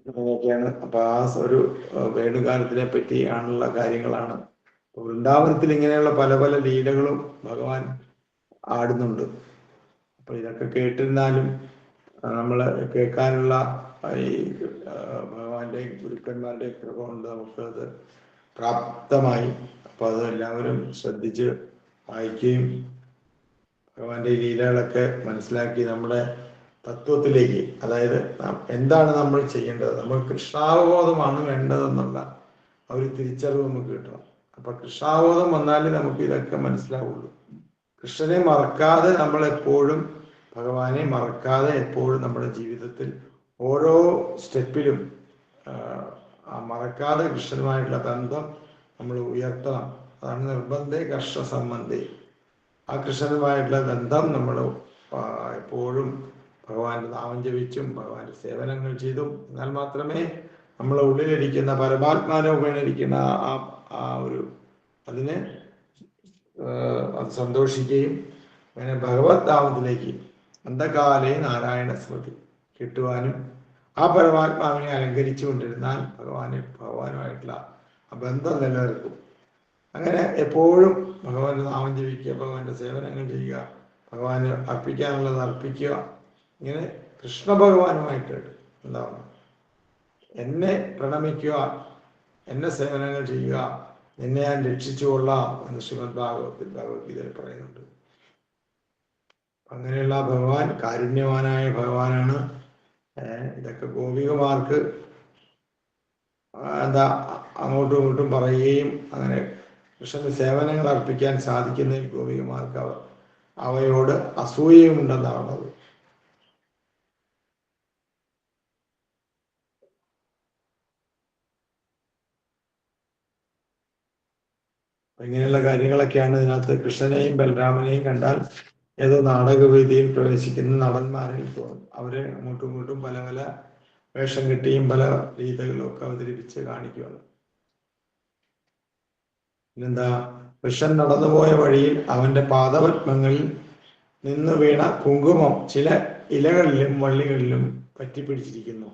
അങ്ങനെയൊക്കെയാണ്. അപ്പൊ ആ ഒരു വേണുഗാനത്തിനെ പറ്റി ആണുള്ള കാര്യങ്ങളാണ്. വൃന്ദാവനത്തിൽ ഇങ്ങനെയുള്ള പല പല ലീലകളും ഭഗവാൻ ആടുന്നുണ്ട്. അപ്പൊ ഇതൊക്കെ കേട്ടിരുന്നാലും നമ്മൾ കേൾക്കാനുള്ള ഈ ഭഗവാന്റെ ഗുരുക്കന്മാരുടെ കൃപ കൊണ്ട് നമുക്കത് പ്രാപ്തമായി. അപ്പൊ അത് എല്ലാവരും ശ്രദ്ധിച്ച് വായിക്കുകയും ഭഗവാന്റെ ലീലകളൊക്കെ മനസ്സിലാക്കി നമ്മുടെ തത്വത്തിലേക്ക്, അതായത് എന്താണ് നമ്മൾ ചെയ്യേണ്ടത്, നമ്മൾ കൃഷ്ണാവബോധമാണ് വേണ്ടതെന്നുള്ള ആ ഒരു തിരിച്ചറിവ് നമുക്ക് കിട്ടണം. അപ്പൊ കൃഷ്ണാവബോധം വന്നാലേ നമുക്ക് ഇതൊക്കെ മനസ്സിലാവുള്ളൂ. കൃഷ്ണനെ മറക്കാതെ നമ്മൾ എപ്പോഴും, ഭഗവാനെ മറക്കാതെ എപ്പോഴും നമ്മുടെ ജീവിതത്തിൽ ഓരോ സ്റ്റെപ്പിലും മറക്കാതെ കൃഷ്ണനുമായിട്ടുള്ള ബന്ധം നമ്മൾ ഉയർത്തണം. അതാണ് നിർബന്ധേ കർഷ സംബന്ധി. ആ കൃഷ്ണനുമായിട്ടുള്ള ബന്ധം നമ്മൾ എപ്പോഴും ഭഗവാന്റെ നാമം ജപിച്ചും ഭഗവാന്റെ സേവനങ്ങൾ ചെയ്തും എന്നാൽ മാത്രമേ നമ്മളെ ഉള്ളിലിരിക്കുന്ന പരമാത്മാനോപേണിരിക്കുന്ന ആ ഒരു അതിനെ അത് സന്തോഷിക്കുകയും അങ്ങനെ ഭഗവത് നാമത്തിലേക്ക് അന്ധകാലേ നാരായണ സ്മൃതി കിട്ടുവാനും ആ പരമാത്മാവിനെ അലങ്കരിച്ചു കൊണ്ടിരുന്നാൽ ഭഗവാനുമായിട്ടുള്ള ആ ബന്ധം നിലനിൽക്കും. അങ്ങനെ എപ്പോഴും ഭഗവാന്റെ നാമം ജപിക്കുക, ഭഗവാന്റെ സേവനങ്ങൾ ചെയ്യുക, ഭഗവാന് അർപ്പിക്കാനുള്ളത് അർപ്പിക്കുക. ഇങ്ങനെ കൃഷ്ണ ഭഗവാനുമായിട്ട് എന്താണ് എന്നെ പ്രണമിക്കുക, എന്നെ സേവനങ്ങൾ ചെയ്യുക, നിന്നെ ഞാൻ രക്ഷിച്ചു കൊള്ളാം എന്ന് ശ്രീമദ് ഭഗവത്ഗീതയിൽ പറയുന്നുണ്ട്. അങ്ങനെയുള്ള ഭഗവാൻ കാരുണ്യവാനായ ഭഗവാനാണ്. ഇതൊക്കെ ഗോപികമാർക്ക് അങ്ങോട്ടും ഇങ്ങോട്ടും പറയുകയും അങ്ങനെ കൃഷ്ണന് സേവനങ്ങൾ അർപ്പിക്കാൻ സാധിക്കുന്നതിൽ ഗോപികമാർക്ക് അവയോട് അസൂയയും ഉണ്ടെന്നാണത്. ഇങ്ങനെയുള്ള കാര്യങ്ങളൊക്കെയാണ് ഇതിനകത്ത്. കൃഷ്ണനെയും ബലരാമനെയും കണ്ടാൽ ഏതോ നാടകവേദിയിൽ പ്രവേശിക്കുന്ന നടന്മാരിൽ തോന്നും. അവരെ അങ്ങോട്ടും ഇങ്ങോട്ടും പല പല വേഷം കെട്ടിയും പല രീതികളിലും ഒക്കെ അവതരിപ്പിച്ച് കാണിക്കുകയാണ്. പിന്നെന്താ, കൃഷ്ണൻ നടന്നുപോയ വഴിയിൽ അവന്റെ പാദപത്മങ്ങളിൽ നിന്ന് വീണ കുങ്കുമം ചില ഇലകളിലും വള്ളികളിലും പറ്റിപ്പിടിച്ചിരിക്കുന്നു.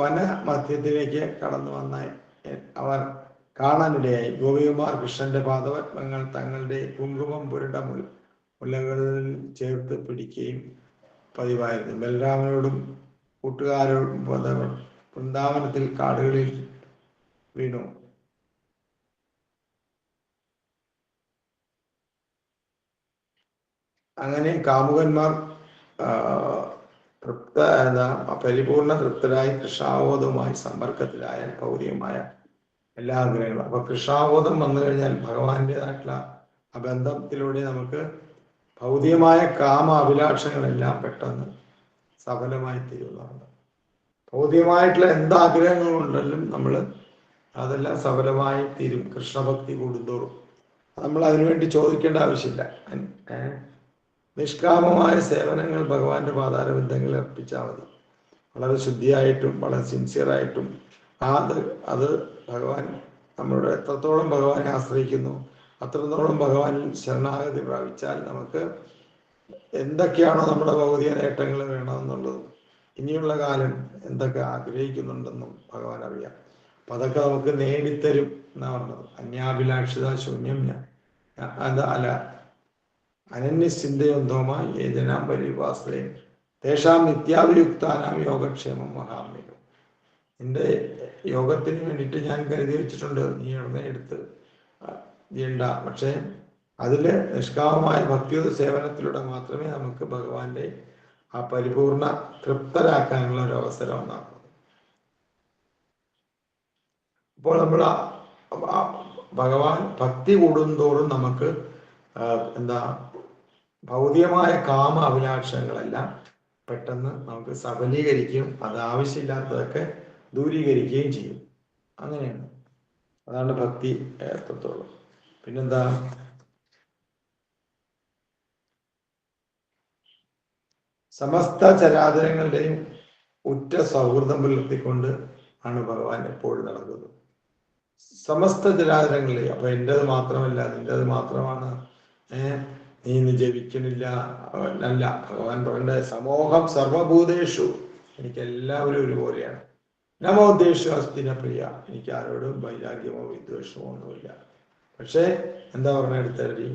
വന മധ്യത്തിലേക്ക് കടന്നു വന്ന അവർ കാണാനിടയായി. ഗോപികമാർ കൃഷ്ണന്റെ പാദപത്മങ്ങൾ തങ്ങളുടെ കുങ്കുമം പുരണ്ട മുലകളിൽ ചേർത്ത് പിടിക്കുകയും പതിവായിരുന്നു. ബലരാമനോടും കൂട്ടുകാരോടും വൃന്ദാവനത്തിൽ കാടുകളിൽ വീണു. അങ്ങനെ കാമുകന്മാർ പരിപൂർണ തൃപ്തരായി കൃഷ്ണാവബോധവുമായി സമ്പർക്കത്തിലായ ഭൗതികമായ എല്ലാ ആഗ്രഹങ്ങളും. അപ്പൊ കൃഷ്ണാവബോധം വന്നു കഴിഞ്ഞാൽ ഭഗവാന്റേതായിട്ടുള്ള ആ ബന്ധത്തിലൂടെ നമുക്ക് ഭൗതികമായ കാമ അഭിലാഷങ്ങളെല്ലാം പെട്ടെന്ന് സഫലമായി തീരുന്നതാണ്. ഭൗതികമായിട്ടുള്ള എന്താഗ്രഹങ്ങളുണ്ടെങ്കിലും നമ്മൾ അതെല്ലാം സഫലമായി തീരും കൃഷ്ണഭക്തി കൂടുന്തോറും. നമ്മൾ അതിനുവേണ്ടി ചോദിക്കേണ്ട ആവശ്യമില്ല. നിഷ്കാമമായ സേവനങ്ങൾ ഭഗവാന്റെ പാതാരബന്ധങ്ങളിൽ അർപ്പിച്ചാൽ മതി. വളരെ ശുദ്ധിയായിട്ടും വളരെ സിൻസിയറായിട്ടും അത് ഭഗവാൻ നമ്മളുടെ എത്രത്തോളം ഭഗവാനെ ആശ്രയിക്കുന്നു അത്രത്തോളം ഭഗവാനിൽ ശരണാഗതി പ്രാപിച്ചാൽ നമുക്ക് എന്തൊക്കെയാണോ നമ്മുടെ ഭൗതിക നേട്ടങ്ങൾ വേണമെന്നുള്ളതും ഇനിയുള്ള കാലം എന്തൊക്കെ ആഗ്രഹിക്കുന്നുണ്ടെന്നും ഭഗവാൻ അറിയാം. അപ്പം അതൊക്കെ നമുക്ക് നേടിത്തരും എന്നാണ് പറഞ്ഞത്. അന്യാഭിലാഷിത ശൂന്യം അല്ല അനന്യചിന്തയൊന്തോമായി യേജനാം പരിവാസ്ത്രയും തേഷാം നിത്യാഭിയുക്താനാം യോഗക്ഷേമം മഹാമ്യം. എൻ്റെ യോഗത്തിന് വേണ്ടിയിട്ട് ഞാൻ കരുതി വെച്ചിട്ടുണ്ട്, നീ ഉടനെ എടുത്ത് ചെയ്യണ്ട. പക്ഷേ അതിൽ നിഷ്കാമമായ ഭക്തിയുത സേവനത്തിലൂടെ മാത്രമേ നമുക്ക് ഭഗവാന്റെ ആ പരിപൂർണ തൃപ്തരാക്കാനുള്ള ഒരു അവസരം ഉണ്ടാകുന്നത്. അപ്പോൾ നമ്മൾ ഭഗവാൻ ഭക്തി കൂടുന്തോറും നമുക്ക് ഭൗതികമായ കാമ അഭിലാഷങ്ങളെല്ലാം പെട്ടെന്ന് നമുക്ക് സഫലീകരിക്കുകയും അത് ആവശ്യമില്ലാത്തതൊക്കെ ദൂരീകരിക്കുകയും ചെയ്യും. അങ്ങനെയാണ്, അതാണ് ഭക്തി എത്രത്തോളം. പിന്നെന്താ, സമസ്ത ചരാചരങ്ങളുടെയും ഉറ്റ സൗഹൃദം പുലർത്തിക്കൊണ്ട് ആണ് ഭഗവാൻ എപ്പോഴും നടക്കുന്നത്. സമസ്ത ചരാചരങ്ങളെ, അപ്പൊ എൻ്റെത് മാത്രമല്ല നിൻ്റെത് മാത്രമാണ്, നീ ഇന്ന് ജപിക്കണില്ല, അല്ല. ഭഗവാൻ പറയേണ്ട സമൂഹം സർവഭൂതേഷു, എനിക്ക് എല്ലാവരും ഒരുപോലെയാണ്. നമോദ്ദേശു അസ്തിന പ്രിയ, എനിക്ക് ആരോടും വൈരാഗ്യമോ വിദ്വേഷമോ ഒന്നുമില്ല. പക്ഷേ എന്താ പറഞ്ഞ എടുത്തവര്,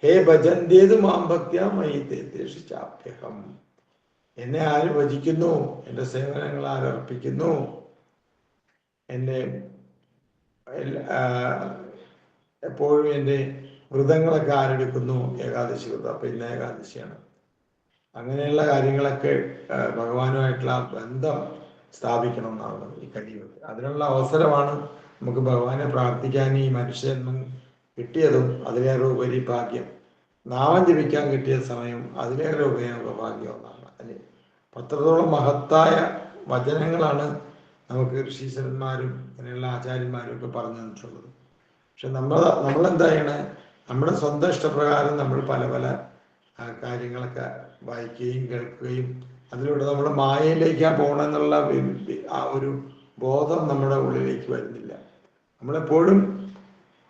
ഹേ ഭജന്തേത് മാം ഭക്ത്യാ മയി തേഷാപ്യഹം, എന്നെ ആര് ഭജിക്കുന്നു, എൻ്റെ സേവനങ്ങൾ ആരർപ്പിക്കുന്നു, എന്നെ എപ്പോഴും എൻ്റെ വ്രതങ്ങളൊക്കെ ആരെടുക്കുന്നു, ഏകാദശി വ്രതം, അപ്പൊ ഇന്ന ഏകാദശിയാണ്, അങ്ങനെയുള്ള കാര്യങ്ങളൊക്കെ ഭഗവാനുമായിട്ടുള്ള ബന്ധം സ്ഥാപിക്കണം എന്നാണ് ഈ കലിയുഗത്തിൽ. അതിനുള്ള അവസരമാണ് നമുക്ക് ഭഗവാനെ പ്രാർത്ഥിക്കാൻ ഈ മനുഷ്യജന്മം കിട്ടിയതും അതിലേറെ ഉപരി ഭാഗ്യം. നാമം ജപിക്കാൻ കിട്ടിയ സമയം അതിലേറെ ഉപയോഗ ഭാഗ്യം എന്നാണ്. അല്ലെ, അത്രത്തോളം മഹത്തായ വചനങ്ങളാണ് നമുക്ക് ഋഷീശ്വരന്മാരും അങ്ങനെയുള്ള ആചാര്യന്മാരും ഒക്കെ പറഞ്ഞു തന്നിട്ടുള്ളത്. പക്ഷെ നമ്മളെന്താ ചെയ്യണേ, നമ്മുടെ സ്വന്തം ഇഷ്ടപ്രകാരം നമ്മൾ പല പല കാര്യങ്ങളൊക്കെ വായിക്കുകയും കേൾക്കുകയും അതിലൂടെ നമ്മൾ മായയിലേക്കാണ് പോകണമെന്നുള്ള ആ ഒരു ബോധം നമ്മുടെ ഉള്ളിലേക്ക് വരുന്നില്ല. നമ്മളെപ്പോഴും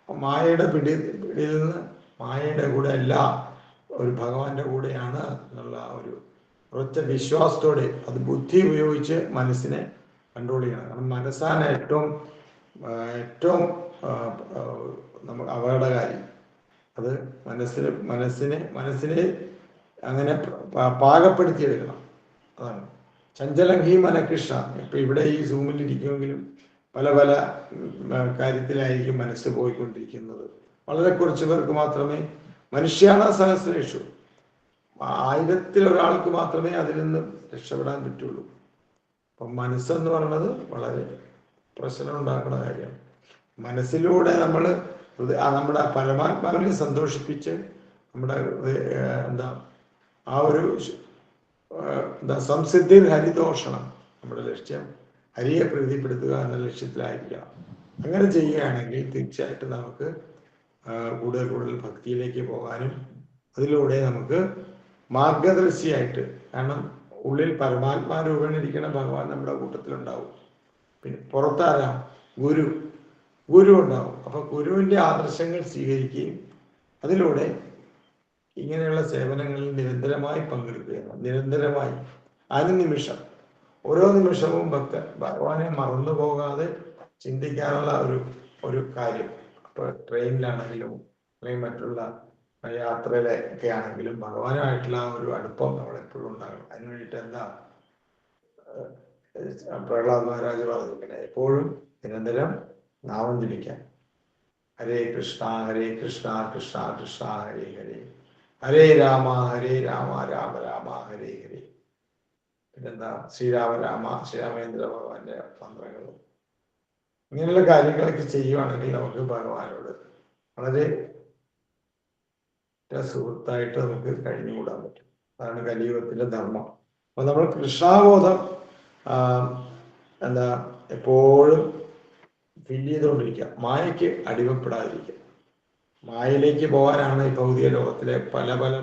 മായയുടെ പിടിയിൽ നിന്ന് മായയുടെ കൂടെ അല്ല, ഒരു ഭഗവാന്റെ കൂടെയാണ് എന്നുള്ള ഒരു ഒരൊറ്റ വിശ്വാസത്തോടെ അത് ബുദ്ധി ഉപയോഗിച്ച് മനസ്സിനെ കൺട്രോൾ ചെയ്യണം. കാരണം മനസ്സാണ് ഏറ്റവും നമുക്ക് അപകടകാരി. അത് മനസ്സിനെ അങ്ങനെ പാകപ്പെടുത്തിയെടുക്കണം. അതാണ് ചഞ്ചലം ഹി മനകൃഷ്ണ. ഇപ്പൊ ഇവിടെ ഈ സൂമിൽ ഇരിക്കുമെങ്കിലും പല പല കാര്യത്തിലായിരിക്കും മനസ്സ് പോയിക്കൊണ്ടിരിക്കുന്നത്. വളരെ കുറച്ച് പേർക്ക് മാത്രമേ, മനുഷ്യാണ് സഹസ്രേഷു, 1000 ഒരാൾക്ക് മാത്രമേ അതിൽ നിന്ന് രക്ഷപ്പെടാൻ പറ്റുള്ളൂ. അപ്പം മനസ്സെന്ന് പറയുന്നത് വളരെ പ്രശ്നം ഉണ്ടാക്കുന്ന കാര്യമാണ്. മനസ്സിലൂടെ നമ്മുടെ പരമാത്മാവിനെ സന്തോഷിപ്പിച്ച് നമ്മുടെ ആ ഒരു സംസിദ്ധി ഹരിദോഷണം, നമ്മുടെ ലക്ഷ്യം ഹരിയെ പ്രീതിപ്പെടുത്തുക എന്ന ലക്ഷ്യത്തിലായിരിക്കണം. അങ്ങനെ ചെയ്യുകയാണെങ്കിൽ തീർച്ചയായിട്ടും നമുക്ക് കൂടുതൽ കൂടുതൽ ഭക്തിയിലേക്ക് പോകാനും അതിലൂടെ നമുക്ക് മാർഗദർശിയായിട്ട്, കാരണം ഉള്ളിൽ പരമാത്മാ രൂപേണിരിക്കുന്ന ഭഗവാൻ നമ്മുടെ കൂട്ടത്തിലുണ്ടാവും. പിന്നെ പുറത്താരാം, ഗുരു ഉണ്ടാവും. അപ്പൊ ഗുരുവിന്റെ ആദർശങ്ങൾ സ്വീകരിക്കുകയും അതിലൂടെ ഇങ്ങനെയുള്ള സേവനങ്ങളിൽ നിരന്തരമായി പങ്കെടുക്കുകയാണ്. നിരന്തരമായി അനുനിമിഷം, ഓരോ നിമിഷവും ഭഗവാനെ മറന്നു പോകാതെ ചിന്തിക്കാനുള്ള ഒരു കാര്യം. അപ്പൊ ട്രെയിനിലാണെങ്കിലും അല്ലെങ്കിൽ മറ്റുള്ള യാത്രയിലൊക്കെ ആണെങ്കിലും ഭഗവാനുമായിട്ടുള്ള ഒരു അടുപ്പം നമ്മളെപ്പോഴും ഉണ്ടാകണം. അതിനു വേണ്ടിയിട്ട് പ്രഹ്ലാദ് മഹാരാജ് പറഞ്ഞു, പിന്നെ എപ്പോഴും നിരന്തരം നാമം ജപിക്കാൻ. ഹരേ കൃഷ്ണ കൃഷ്ണ കൃഷ്ണ ഹരേ ഹരേ, ഹരേ രാമ രാമ രാമ ഹരേ ഹരേ. പിന്നെന്താ, ശ്രീരാമേന്ദ്ര ഭഗവാന്റെ മന്ത്രങ്ങളും ഇങ്ങനെയുള്ള കാര്യങ്ങളൊക്കെ ചെയ്യുവാണെങ്കിൽ നമുക്ക് ഭഗവാനോട് വളരെ സുഹൃത്തായിട്ട് നമുക്ക് കഴിഞ്ഞുകൂടാൻ പറ്റും. അതാണ് കലിയുഗത്തിന്റെ ധർമ്മം. അപ്പോൾ നമ്മൾ കൃഷ്ണാബോധം എന്താ എപ്പോഴും ഫില്ല് ചെയ്തുകൊണ്ടിരിക്കുക, മായയ്ക്ക് അടിമപ്പെടാതിരിക്കുക. മായയിലേക്ക് പോകാനാണ് ഈ ഭൗതിക ലോകത്തിലെ പല പല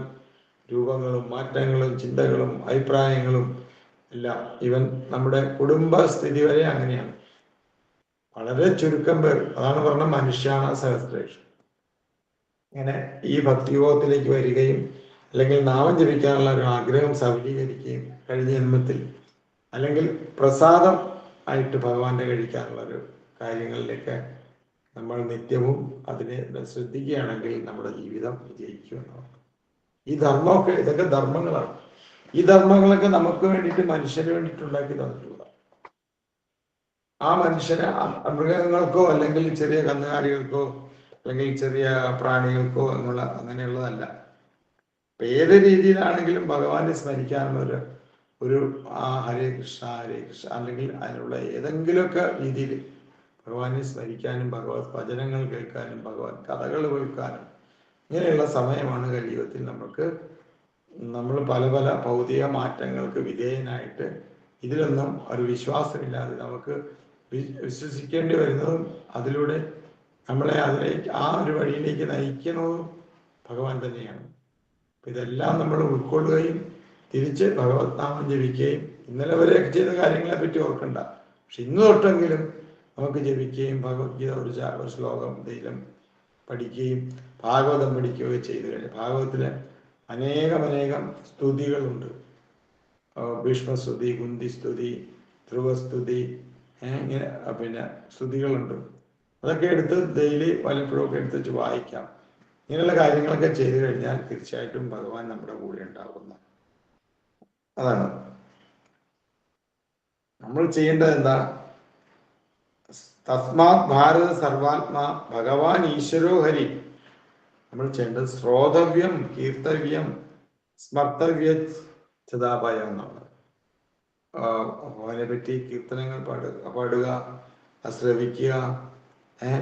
രൂപങ്ങളും മാറ്റങ്ങളും ചിന്തകളും അഭിപ്രായങ്ങളും എല്ലാം. ഇവൻ നമ്മുടെ കുടുംബസ്ഥിതി വരെ അങ്ങനെയാണ്. വളരെ ചുരുക്കം പേർ, അതാണ് പറഞ്ഞ മനുഷ്യാണ് സഹസ്രേഷൻ, ഇങ്ങനെ ഈ ഭക്തിയോഗത്തിലേക്ക് വരികയും അല്ലെങ്കിൽ നാമം ജപിക്കാനുള്ള ഒരു ആഗ്രഹം സഫലീകരിക്കുകയും കഴിഞ്ഞ ജന്മത്തിൽ അല്ലെങ്കിൽ പ്രസാദം ആയിട്ട് ഭഗവാന്റെ കഴിക്കാനുള്ള ഒരു കാര്യങ്ങളിലേക്ക് നമ്മൾ നിത്യവും അതിനെ ശ്രദ്ധിക്കുകയാണെങ്കിൽ നമ്മുടെ ജീവിതം വിജയിക്കുമെന്നാണ്. ഈ ധർമ്മമൊക്കെ, ഇതൊക്കെ ധർമ്മങ്ങളാണ്. ഈ ധർമ്മങ്ങളൊക്കെ നമുക്ക് വേണ്ടിയിട്ട്, മനുഷ്യന് വേണ്ടിയിട്ട് ഉണ്ടാക്കി തന്നിട്ടുള്ള, ആ മനുഷ്യന് മൃഗങ്ങൾക്കോ അല്ലെങ്കിൽ ചെറിയ കന്നുകാലികൾക്കോ അല്ലെങ്കിൽ ചെറിയ പ്രാണികൾക്കോ അങ്ങനെയുള്ളതല്ല. ഏത് രീതിയിലാണെങ്കിലും ഭഗവാനെ സ്മരിക്കാനുള്ള ഒരു ഹരേ കൃഷ്ണ അല്ലെങ്കിൽ അതിനുള്ള ഏതെങ്കിലുമൊക്കെ രീതിയിൽ ഭഗവാനെ സ്മരിക്കാനും ഭഗവത് വചനങ്ങൾ കേൾക്കാനും ഭഗവത് കഥകൾ കേൾക്കാനും ഇങ്ങനെയുള്ള സമയമാണ് കലിയുഗത്തിൽ. നമ്മൾ പല പല ഭൗതിക മാറ്റങ്ങൾക്ക് വിധേയനായിട്ട് ഇതിലൊന്നും ഒരു വിശ്വാസമില്ലാതെ നമുക്ക് വിശ്വസിക്കേണ്ടി വരുന്നതും അതിലൂടെ നമ്മളെ അതിലേക്ക് ആ ഒരു വഴിയിലേക്ക് നയിക്കുന്നതും ഭഗവാൻ തന്നെയാണ്. ഇതെല്ലാം നമ്മൾ ഉൾക്കൊള്ളുകയും തിരിച്ച് ഭഗവത് നാമം ജപിക്കുകയും, ഇന്നലെ വരെ ചെയ്ത കാര്യങ്ങളെ പറ്റി ഓർക്കണ്ട, പക്ഷെ ഇന്ന് തൊട്ടെങ്കിലും നമുക്ക് ജപിക്കുകയും ഭഗവത്ഗീത ഒരു ശ്ലോകം എന്തെങ്കിലും പഠിക്കുകയും ഭാഗവതം പഠിക്കുകയും ചെയ്തു കഴിഞ്ഞാൽ, ഭാഗവതത്തിലെ അനേകം സ്തുതികളുണ്ട്. ഭീഷ്മസ്തുതി, കുന്തിസ്തുതി, ധ്രുവസ്തുതി, ഇങ്ങനെ പിന്നെ സ്തുതികളുണ്ട്. അതൊക്കെ എടുത്ത് ഡെയിലി വല്ലപ്പോഴൊക്കെ എടുത്ത് വെച്ച് വായിക്കാം. ഇങ്ങനെയുള്ള കാര്യങ്ങളൊക്കെ ചെയ്തു കഴിഞ്ഞാൽ തീർച്ചയായിട്ടും ഭഗവാൻ നമ്മുടെ കൂടെ ഉണ്ടാകുന്നു. അതാണ് നമ്മൾ ചെയ്യേണ്ടത്. എന്താ? തസ്മാത് ഭാരത സർവാത്മാ ഭഗവാൻ ഈശ്വരോ ഹരി. നമ്മൾ ചെയ്യേണ്ടത് ശ്രോതവ്യം, കീർത്തവ്യം, സ്മർത്തവ്യ ചതാപായം എന്നാണ്. ഭഗവാനെ പറ്റി കീർത്തനങ്ങൾ പാടുക, ശ്രവിക്കുക,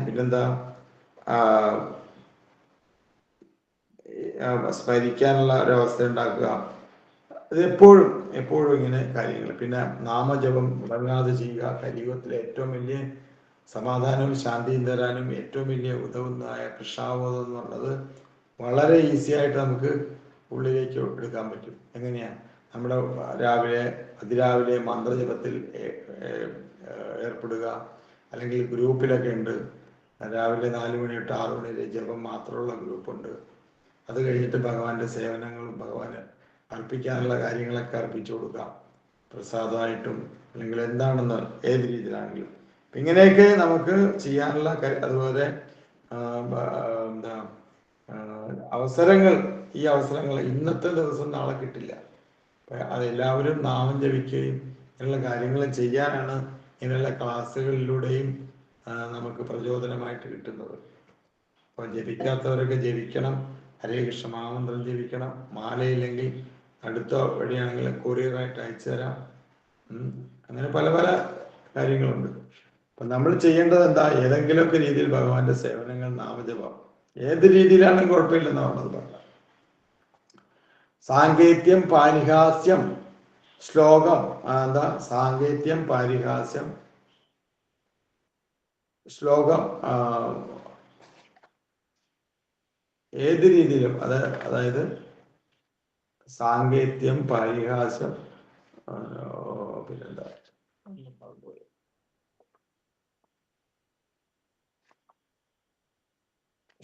പിന്നെന്താ സ്മരിക്കാനുള്ള ഒരവസ്ഥ ഉണ്ടാക്കുക. അത് എപ്പോഴും ഇങ്ങനെ കാര്യങ്ങൾ. പിന്നെ നാമജപം മുടങ്ങാതെ ചെയ്യുക. കലിയുഗത്തിലെ ഏറ്റവും വലിയ സമാധാനവും ശാന്തിയും തരാനും ഏറ്റവും വലിയ ഉതകുന്നതായ കൃഷ്ണാബോധം എന്ന് പറയുന്നത് വളരെ ഈസി ആയിട്ട് നമുക്ക് ഉള്ളിലേക്ക് എടുക്കാൻ പറ്റും. എങ്ങനെയാണ്? നമ്മുടെ അതിരാവിലെ മന്ത്രജപത്തിൽ ഏർപ്പെടുക, അല്ലെങ്കിൽ ഗ്രൂപ്പിലൊക്കെ ഉണ്ട്. രാവിലെ 4 മണി തൊട്ട് 6 മണി വരെ ജപം മാത്രമുള്ള ഗ്രൂപ്പുണ്ട്. അത് കഴിഞ്ഞിട്ട് ഭഗവാന്റെ സേവനങ്ങളും ഭഗവാന് അർപ്പിക്കാനുള്ള കാര്യങ്ങളൊക്കെ അർപ്പിച്ചു കൊടുക്കാം, പ്രസാദമായിട്ടും അല്ലെങ്കിൽ എന്താണെന്ന് ഏത് രീതിയിലാണെങ്കിലും. ഇങ്ങനെയൊക്കെ നമുക്ക് ചെയ്യാനുള്ള അതുപോലെ എന്താ അവസരങ്ങൾ, ഈ അവസരങ്ങൾ ഇന്നത്തെ ദിവസം നാളെ കിട്ടില്ല. അതെല്ലാവരും നാമം ജപിക്കുകയും ഇങ്ങനെയുള്ള കാര്യങ്ങൾ ചെയ്യാനാണ് ഇങ്ങനെയുള്ള ക്ലാസ്സുകളിലൂടെയും നമുക്ക് പ്രചോദനമായിട്ട് കിട്ടുന്നത്. അപ്പോൾ ജപിക്കാത്തവരൊക്കെ ജപിക്കണം. ഹരേ കൃഷ്ണ മഹാമന്ത്രം ജപിക്കണം. മാലയില്ലെങ്കിൽ അടുത്ത വഴിയാണെങ്കിൽ കൊറിയറായിട്ട് അയച്ചു തരാം. അങ്ങനെ പല പല കാര്യങ്ങളുണ്ട്. അപ്പം നമ്മൾ ചെയ്യേണ്ടത് എന്താ? ഏതെങ്കിലുമൊക്കെ രീതിയിൽ ഭഗവാന്റെ സേവനങ്ങൾ, നാമജപം ഏത് രീതിയിലാണെങ്കിലും കുഴപ്പമില്ലെന്ന് പറഞ്ഞത്. സാങ്കേത്യം പാരിഹാസ്യം ശ്ലോകം എന്താ? സാങ്കേത്യം പാരിഹാസ്യം ശ്ലോകം ഏത് രീതിയിലും അതായത് സാങ്കേത്യം പാരിഹാസ്യം പിന്നെന്താ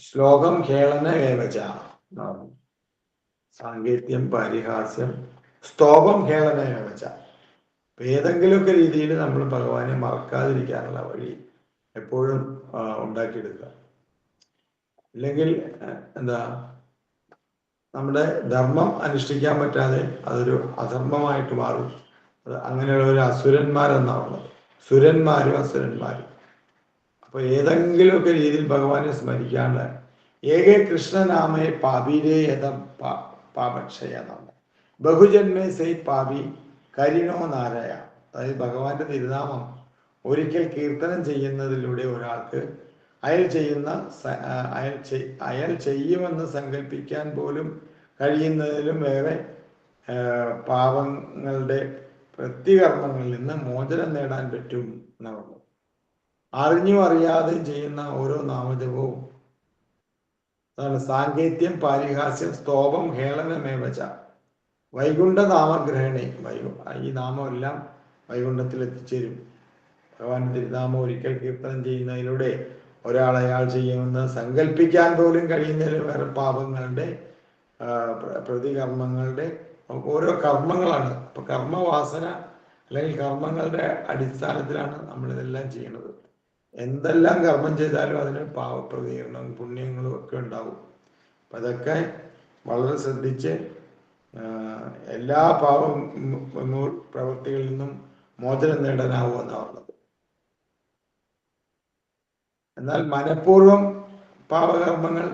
ശ്ലോകം ഹേളന ഏവച. സാങ്കേത്യം പാരിഹാസ്യം സ്തോപം ഹേളന ഏവച. ഏതെങ്കിലുമൊക്കെ രീതിയിൽ നമ്മൾ ഭഗവാനെ മറക്കാതിരിക്കാനുള്ള വഴി എപ്പോഴും ഉണ്ടാക്കിയെടുക്കുക. ഇല്ലെങ്കിൽ എന്താ, നമ്മുടെ ധർമ്മം അനുഷ്ഠിക്കാൻ പറ്റാതെ അതൊരു അധർമ്മമായിട്ട് മാറും. അത് അങ്ങനെയുള്ള ഒരു അസുരന്മാരെന്നാണ്. സുരന്മാരും അസുരന്മാരും. അപ്പൊ ഏതെങ്കിലുമൊക്കെ രീതിയിൽ ഭഗവാനെ സ്മരിക്കാണ്ട് ഏകേ കൃഷ്ണനാമേ പാപീരേ യഥം പാപക്ഷയ എന്നാണ്. ബഹുജന്മേ സൈ പാപി കരിണോ നാരായ. അതായത് ഭഗവാന്റെ തിരുനാമം ഒരിക്കൽ കീർത്തനം ചെയ്യുന്നതിലൂടെ ഒരാൾക്ക് അയാൾ ചെയ്യുമെന്ന് സങ്കല്പിക്കാൻ പോലും കഴിയുന്നതിലും വേറെ പാപങ്ങളുടെ പ്രതികർമ്മങ്ങളിൽ നിന്ന് മോചനം നേടാൻ പറ്റും എന്നാണ്. അറിഞ്ഞും അറിയാതെയും ചെയ്യുന്ന ഓരോ നാമജപവും അതാണ് സാങ്കേത്യം, പാരിഹാസ്യം, സ്തോപം, ഹേളനമേവച വൈകുണ്ഠ നാമഗ്രഹണി. ഈ നാമമെല്ലാം വൈകുണ്ഠത്തിൽ എത്തിച്ചേരും. ഭഗവാൻ തിരുനാമം ഒരിക്കൽ കീർത്തനം ചെയ്യുന്നതിലൂടെ ഒരാളയാൾ ചെയ്യുമെന്ന് സങ്കല്പിക്കാൻ പോലും കഴിയുന്നതിൽ വേറെ പാപങ്ങളുടെ പ്രതികർമ്മങ്ങളുടെ ഓരോ കർമ്മങ്ങളാണ്. അപ്പൊ കർമ്മവാസന അല്ലെങ്കിൽ കർമ്മങ്ങളുടെ അടിസ്ഥാനത്തിലാണ് നമ്മളിതെല്ലാം ചെയ്യുന്നത്. എന്തെല്ലാം കർമ്മം ചെയ്താലും അതിന് പാവപ്രതികരണവും പുണ്യങ്ങളും ഒക്കെ ഉണ്ടാവും. അപ്പം അതൊക്കെ വളരെ ശ്രദ്ധിച്ച് എല്ലാ പ്രവൃത്തികളിൽ നിന്നും മോചനം നേടാനാവുമെന്നാണ് പറഞ്ഞത്. എന്നാൽ മനഃപൂർവം പാപകർമ്മങ്ങൾ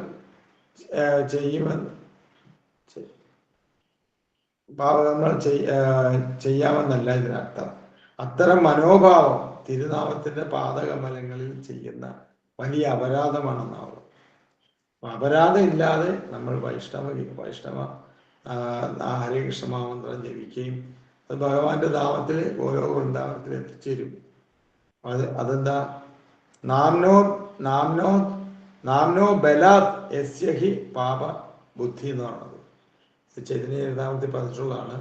ചെയ്യാമെന്നല്ല ഇതിനർത്ഥം. അത്തരം മനോഭാവം തിരുനാമത്തിന്റെ പാദകമലങ്ങളിൽ ചെയ്യുന്ന വലിയ അപരാധമാണെന്നാവും. അപരാധം ഇല്ലാതെ നമ്മൾ വൈഷ്ണവ ഹരേകൃഷ്ണ മഹാമന്ത്രം ജപിക്കുകയും അത് ഭഗവാന്റെ നാമത്തിൽ ഓരോ വൃന്ദാവനത്തിൽ എത്തിച്ചേരും. അതെന്താ? നാംനോ ബലാത് യസ്യഹി പാപ ബുദ്ധി എന്ന് പറയുന്നത് ചൈതന്യ നാമത്തിൽ പറഞ്ഞിട്ടുള്ളതാണ്.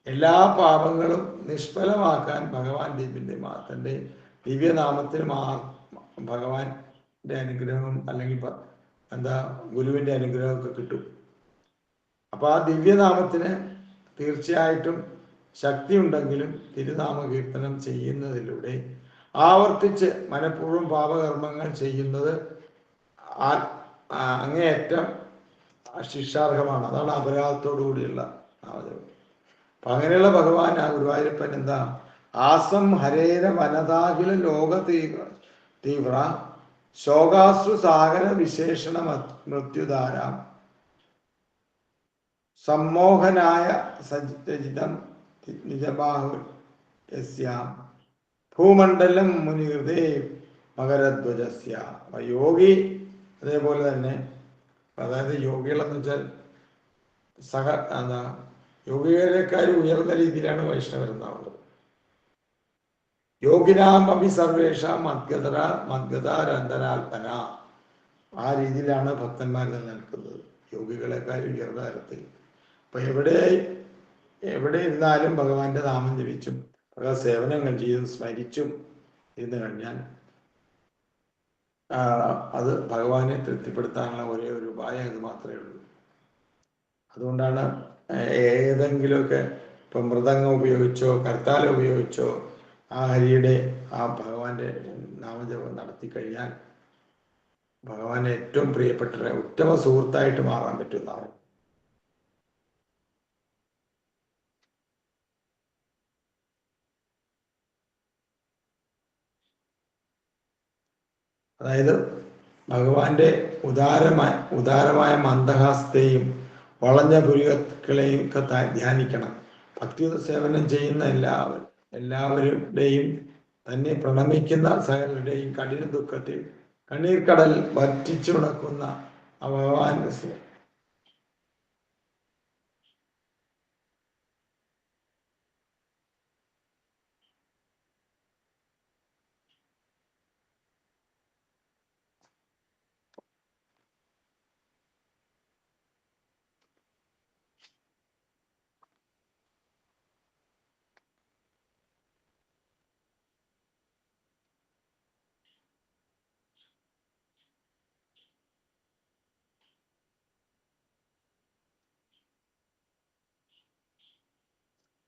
എല്ലാ പാപങ്ങളും നിഷ്ഫലമാക്കാൻ ഭഗവാൻ തന്റെ ദിവ്യനാമത്തിന് ഭഗവാന്റെ അനുഗ്രഹം അല്ലെങ്കിൽ ഗുരുവിന്റെ അനുഗ്രഹമൊക്കെ കിട്ടും. അപ്പൊ ആ ദിവ്യനാമത്തിന് തീർച്ചയായിട്ടും ശക്തി ഉണ്ടെങ്കിലും തിരുനാമ കീർത്തനം ചെയ്യുന്നതിലൂടെ ആവർത്തിച്ച് മനഃപൂർവ്വം പാപകർമ്മങ്ങൾ ചെയ്യുന്നത് അങ്ങേയറ്റം ശിക്ഷാർഹമാണ്. അതാണ് അപരാധത്തോടു കൂടിയുള്ള നാമജപം. അപ്പൊ അങ്ങനെയുള്ള ഭഗവാൻ ആ ഗുരുവായൂരപ്പൻ എന്താ? ആസം ഹരേര വനതാഖില ലോക തീവ്ര ശോകാശ്രു സാഗര വിശേഷണ മൃത്യുധാരാം സമ്മോഹനായ സജ്ജിതം നിജബാഹു യസ്യാം ഭൂമണ്ഡലം മുനിഹൃദേ മകരധ്വജസ്യ. യോഗി അതേപോലെ തന്നെ, അതായത് യോഗികളെന്ന് വെച്ചാൽ യോഗികളെക്കാൾ ഉയർന്ന രീതിയിലാണ് വൈഷ്ണവരെന്നാവുന്നത്. യോഗിനാം അഭി സർവേഷാം മദ്ഗതാരന്തരാൽപന. ആ രീതിയിലാണ് ഭക്തന്മാർ നിലനിൽക്കുന്നത്, യോഗികളെക്കാൾ ഉയർന്ന തരത്തിൽ. അപ്പൊ എവിടെ ഇരുന്നാലും ഭഗവാന്റെ നാമം ജപിച്ചും ഭഗവത് സേവനങ്ങൾ ചെയ്തും സ്മരിച്ചും ഇരുന്ന് കഴിഞ്ഞാൽ അത് ഭഗവാനെ തൃപ്തിപ്പെടുത്താനുള്ള ഒരേ ഒരു ഉപായം ഇത് മാത്രമേ ഉള്ളൂ. അതുകൊണ്ടാണ് ഏതെങ്കിലുമൊക്കെ ഇപ്പം മൃദംഗം ഉപയോഗിച്ചോ കർത്താല ഉപയോഗിച്ചോ ആ ഹരിയുടെ ആ ഭഗവാന്റെ നാമജപം നടത്തി കഴിഞ്ഞാൽ ഭഗവാനെ ഏറ്റവും പ്രിയപ്പെട്ട ഉത്തമ സുഹൃത്തായിട്ട് മാറാൻ പറ്റുന്നതാണ്. അതായത് ഭഗവാന്റെ ഉദാരമായ മന്ദഹാസത്തെയും വളഞ്ഞ പുരികങ്ങളെയും ഒക്കെ ധ്യാനിക്കണം. ഭക്തിയുത സേവനം ചെയ്യുന്ന എല്ലാവരുടെയും തന്നെ പ്രണമിക്കുന്ന സകലരുടെയും കഠിന ദുഃഖത്തിൽ കണ്ണീർ കടൽ വറ്റിച്ചുണക്കുന്ന ഭഗവാൻ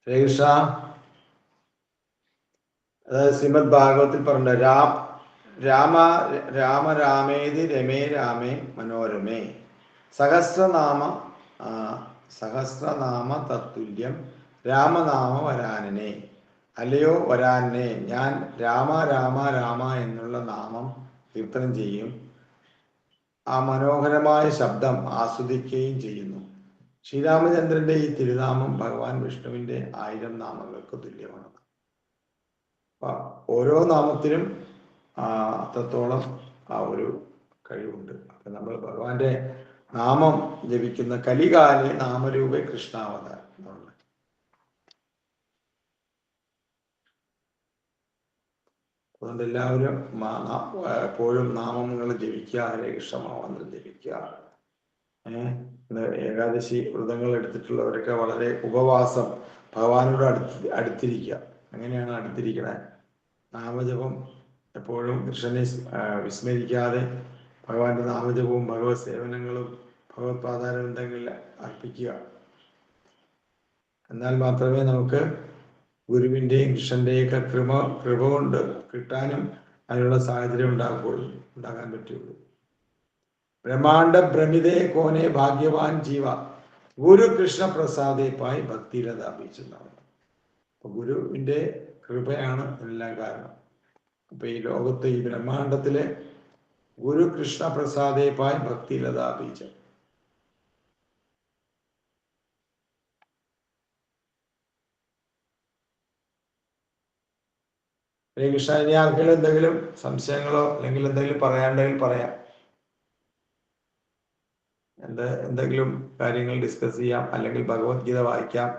ശ്രീകൃഷ്ണ. അതായത് ശ്രീമദ് ഭാഗവത്തിൽ പറഞ്ഞ രാമേതി രമേ രാമേ മനോരമേ സഹസ്രനാമ തത്തുല്യം രാമനാമ വരാനനെ. അല്ലയോ വരാനനെ, ഞാൻ രാമ രാമ രാമ എന്നുള്ള നാമം കീർത്തനം ചെയ്യും, ആ മനോഹരമായ ശബ്ദം ആസ്വദിക്കുകയും ചെയ്യുന്നു. ശ്രീരാമചന്ദ്രന്റെ ഈ തിരുനാമം ഭഗവാൻ വിഷ്ണുവിന്റെ 1000 നാമങ്ങൾക്ക് തുല്യമാണ്. ഓരോ നാമത്തിനും അത്രത്തോളം ആ ഒരു കഴിവുണ്ട്. അപ്പൊ നമ്മൾ ഭഗവാന്റെ നാമം ജപിക്കുന്ന കലികാലെ നാമരൂപേ കൃഷ്ണാവതാരം. അതുകൊണ്ട് എല്ലാവരും എപ്പോഴും നാമങ്ങൾ ജപിക്കുക, ഹരേ കൃഷ്ണ മന്ത്രം ജപിക്കുക. ഏകാദശി വ്രതങ്ങൾ എടുത്തിട്ടുള്ളവരൊക്കെ വളരെ ഉപവാസം, ഭഗവാനോട് അടുത്തിരിക്കുക. അങ്ങനെയാണ് അടുത്തിരിക്കണേ. നാമജപം എപ്പോഴും കൃഷ്ണനെ വിസ്മരിക്കാതെ ഭഗവാന്റെ നാമജപവും ഭഗവത് സേവനങ്ങളും ഭഗവത് പാദാരബന്ധങ്ങളിൽ അർപ്പിക്കുക. എന്നാൽ മാത്രമേ നമുക്ക് ഗുരുവിൻ്റെയും കൃഷ്ണൻ്റെയൊക്കെ കൃപ കൊണ്ട് കിട്ടാനും അതിനുള്ള സാഹചര്യം ഉണ്ടാകാൻ പറ്റുള്ളൂ. ബ്രഹ്മാണ്ഡ ഭ്രമിതേ കോനെ ഭാഗ്യവാൻ ജീവ ഗുരു കൃഷ്ണ പ്രസാദേ പായി ഭക്തിരതാപിച്ചെന്നാണ്. അപ്പൊ ഗുരുവിന്റെ കൃപയാണ് എല്ലാം കാരണം. അപ്പൊ ഈ ലോകത്ത്, ഈ ബ്രഹ്മാണ്ഡത്തിലെ ഗുരു കൃഷ്ണ പ്രസാദേ പായി ഭക്തിരതാപിച്ച. ഹരേ കൃഷ്ണ. ഇനി ആർക്കെങ്കിലും എന്തെങ്കിലും സംശയങ്ങളോ അല്ലെങ്കിൽ എന്തെങ്കിലും പറയാനുണ്ടെങ്കിൽ പറയാം. എന്തെങ്കിലും കാര്യങ്ങൾ ഡിസ്കസ് ചെയ്യാം, അല്ലെങ്കിൽ ഭഗവത്ഗീത വായിക്കാം.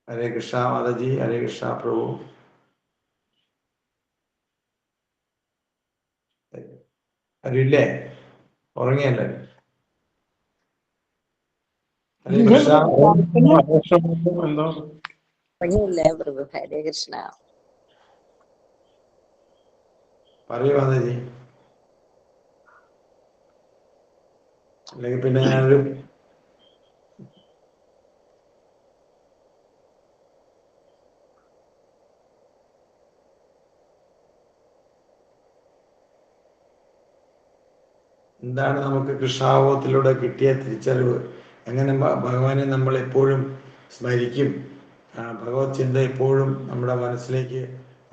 ഹരേ കൃഷ്ണ മാതാജി. ഹരേ കൃഷ്ണ പ്രഭു. അറിയില്ലേ? ഉറങ്ങിയല്ലേ? ഹരേ കൃഷ്ണ. പ്രഭു. ഹരേ കൃഷ്ണ. പറയൂ മാതാജി. അല്ലെങ്കിൽ പിന്നെ ഞാനൊരു എന്താണ് നമുക്ക് കൃഷ്ണാവബോധത്തിലൂടെ കിട്ടിയ തിരിച്ചറിവ്? എങ്ങനെ ഭഗവാനെ നമ്മൾ എപ്പോഴും സ്മരിക്കും? ഭഗവത് ചിന്ത എപ്പോഴും നമ്മുടെ മനസ്സിലേക്ക്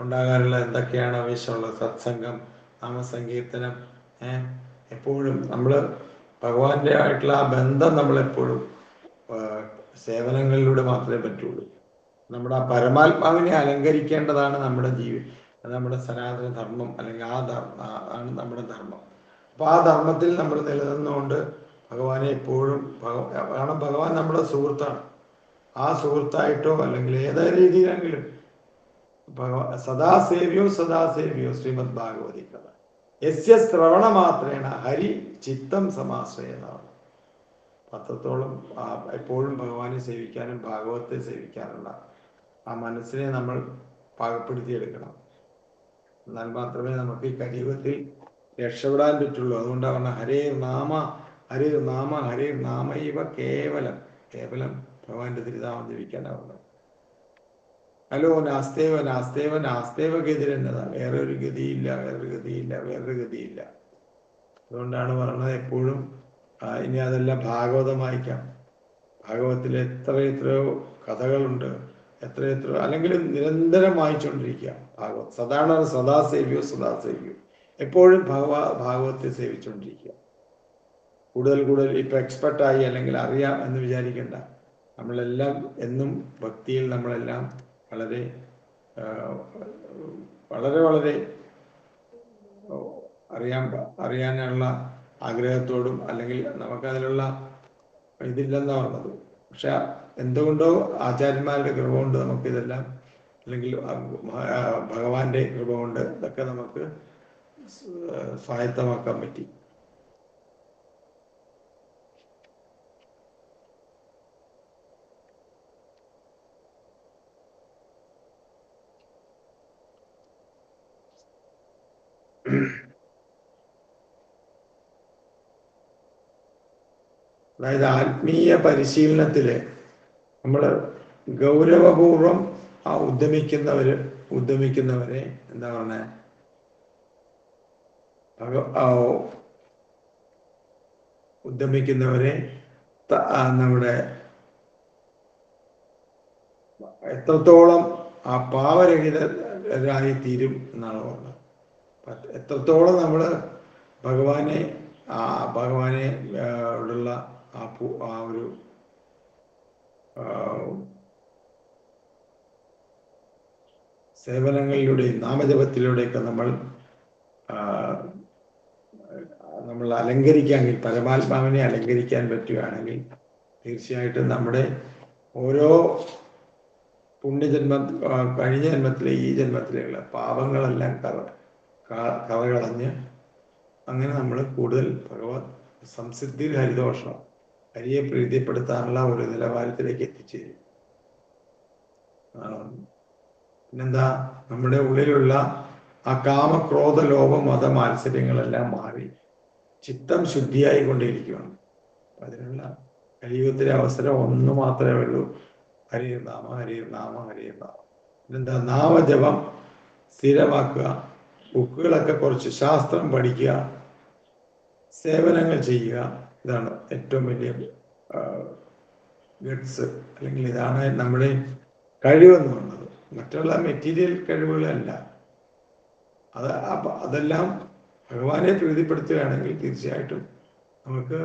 ഉണ്ടാകാനുള്ള എന്തൊക്കെയാണ് ആവശ്യമുള്ളത്? സത്സംഗം, നാമസങ്കീർത്തനം, എപ്പോഴും നമ്മൾ ഭഗവാന്റെ ആയിട്ടുള്ള ആ ബന്ധം നമ്മളെപ്പോഴും സേവനങ്ങളിലൂടെ മാത്രമേ പറ്റുള്ളൂ. നമ്മുടെ ആ പരമാത്മാവിനെ അലങ്കരിക്കേണ്ടതാണ് നമ്മുടെ സനാതന ധർമ്മം, അല്ലെങ്കിൽ ആണ് നമ്മുടെ ധർമ്മം. അപ്പൊ ആ ധർമ്മത്തിൽ നമ്മൾ നിലനിന്നുകൊണ്ട് ഭഗവാനെ എപ്പോഴും കാരണം ഭഗവാൻ നമ്മുടെ സുഹൃത്താണ്. ആ സുഹൃത്തായിട്ടോ അല്ലെങ്കിൽ ഏതൊരു രീതിയിലെങ്കിലും സദാസേവ്യോ ശ്രീമദ് ഭാഗവതി കഥ യസ്യ ശ്രവണ മാത്രേണ ഹരി ചിത്തം സമാശ്രയെന്നാണ്. അത്രത്തോളം എപ്പോഴും ഭഗവാനെ സേവിക്കാനും ഭാഗവത്തെ സേവിക്കാനുള്ള ആ മനസ്സിനെ നമ്മൾ പാകപ്പെടുത്തിയെടുക്കണം. എന്നാൽ മാത്രമേ നമുക്ക് ഈ കലിയുഗത്തിൽ രക്ഷപ്പെടാൻ പറ്റുള്ളൂ. അതുകൊണ്ടാണ് ഹരേ നാമ ഹരേ നാമ ഹരേ നാമൈവ കേവലം ഭഗവാന്റെ തിരുനാമം ജപിക്കാനാവുന്നത്. ഹലോ നാസ്തേവ നാസ്തേവ നാസ്തേവ ഗതിരെന്നതാണ്. വേറൊരു ഗതിയില്ല. അതുകൊണ്ടാണ് പറയുന്നത് എപ്പോഴും ഇനി അതെല്ലാം ഭാഗവതം വായിക്കാം. ഭാഗവതത്തിൽ എത്രയോ കഥകളുണ്ട്, എത്രയോ അല്ലെങ്കിൽ നിരന്തരം വായിച്ചുകൊണ്ടിരിക്കുക ഭാഗവത്. സദാസേവ്യോ എപ്പോഴും ഭാഗവത്തെ സേവിച്ചുകൊണ്ടിരിക്കുക. കൂടുതൽ ഇപ്പൊ എക്സ്പെർട്ടായി അല്ലെങ്കിൽ അറിയാം എന്ന് വിചാരിക്കേണ്ട. നമ്മളെല്ലാം എന്നും ഭക്തിയിൽ നമ്മളെല്ലാം വളരെ അറിയാനുള്ള ആഗ്രഹത്തോടും അല്ലെങ്കിൽ നമുക്കതിനുള്ള ഇതില്ലെന്നാ പറഞ്ഞത്. പക്ഷെ എന്തുകൊണ്ടോ ആചാര്യന്മാരുടെ കൃപ കൊണ്ട് നമുക്കിതെല്ലാം, അല്ലെങ്കിൽ ഭഗവാന്റെ കൃപ കൊണ്ട് ഇതൊക്കെ നമുക്ക് സ്വായത്തമാക്കാൻ പറ്റി. അതായത് ആത്മീയ പരിശീലനത്തില് നമ്മൾ ഗൗരവപൂർവം ഉദ്യമിക്കുന്നവരെ എന്താ പറഞ്ഞ നമ്മുടെ എത്രത്തോളം ആ പാവരഹിതരായി തീരും എന്നാണ് പറഞ്ഞത്. എത്രത്തോളം നമ്മൾ ഭഗവാനെ ഉള്ള ആ ഒരു സേവനങ്ങളിലൂടെയും നാമജപത്തിലൂടെയൊക്കെ നമ്മൾ നമ്മൾ അലങ്കരിക്കാമെങ്കിൽ, പരമാത്മാവിനെ അലങ്കരിക്കാൻ പറ്റുകയാണെങ്കിൽ തീർച്ചയായിട്ടും നമ്മുടെ ഓരോ പുണ്യജന്മ കഴിഞ്ഞ ജന്മത്തിലെ ഈ ജന്മത്തിലുള്ള പാപങ്ങളെല്ലാം കറകളഞ്ഞ് അങ്ങനെ നമ്മൾ കൂടുതൽ ഭഗവത് സംസിദ്ധി ഹരിദോഷം ഹരിയെ പ്രീതിപ്പെടുത്താനുള്ള ഒരു നിലവാരത്തിലേക്ക് എത്തിച്ചേരും. പിന്നെന്താ, നമ്മുടെ ഉള്ളിലുള്ള ആ കാമക്രോധ ലോഭ മത മാത്സര്യങ്ങളെല്ലാം മാറി ചിത്തം ശുദ്ധിയായി കൊണ്ടിരിക്കുകയാണ്. അതിനുള്ള കലിയുഗത്തിലെ അവസരം ഒന്ന് മാത്രമേ ഉള്ളൂ, ഹരിനാമ ഹരിനാമ ഹരിനാമ. പിന്നെന്താ, നാമജപം സ്ഥിരമാക്കുക, ബുക്കുകളൊക്കെ കുറച്ച് ശാസ്ത്രം പഠിക്കുക, സേവനങ്ങൾ ചെയ്യുക. ഇതാണ് ഏറ്റവും വലിയ ഗഡ്സ്, അല്ലെങ്കിൽ ഇതാണ് നമ്മുടെ കഴിവെന്ന് പറയുന്നത്. മറ്റുള്ള മെറ്റീരിയൽ കഴിവുകളല്ല. അതെല്ലാം ഭഗവാനെ പ്രീതിപ്പെടുത്തുകയാണെങ്കിൽ തീർച്ചയായിട്ടും നമുക്ക്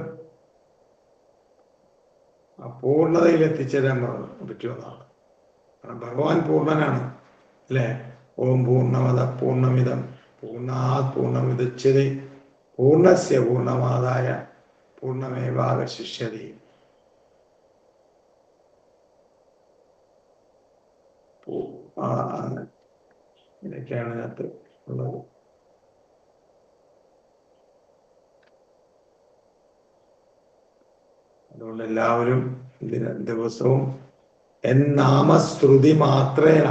ആ പൂർണ്ണതയിൽ എത്തിച്ചേരാൻ പറ്റുമെന്നാണ്. കാരണം ഭഗവാൻ പൂർണ്ണനാണ്, അല്ലേ? ഓം പൂർണ്ണമത പൂർണ്ണമിതം പൂർണ്ണാത് പൂർണ്ണമിദച്യതേ പൂർണ്ണസ്യ പൂർണ്ണമാദായ പൂർണ്ണമേവാവശിഷ്യതേ. ഇതൊക്കെയാണ് ഇതിനകത്ത് ഉള്ളത്. അതുകൊണ്ട് എല്ലാവരും ദിവസവും നാമശ്രുതി മാത്രേണ,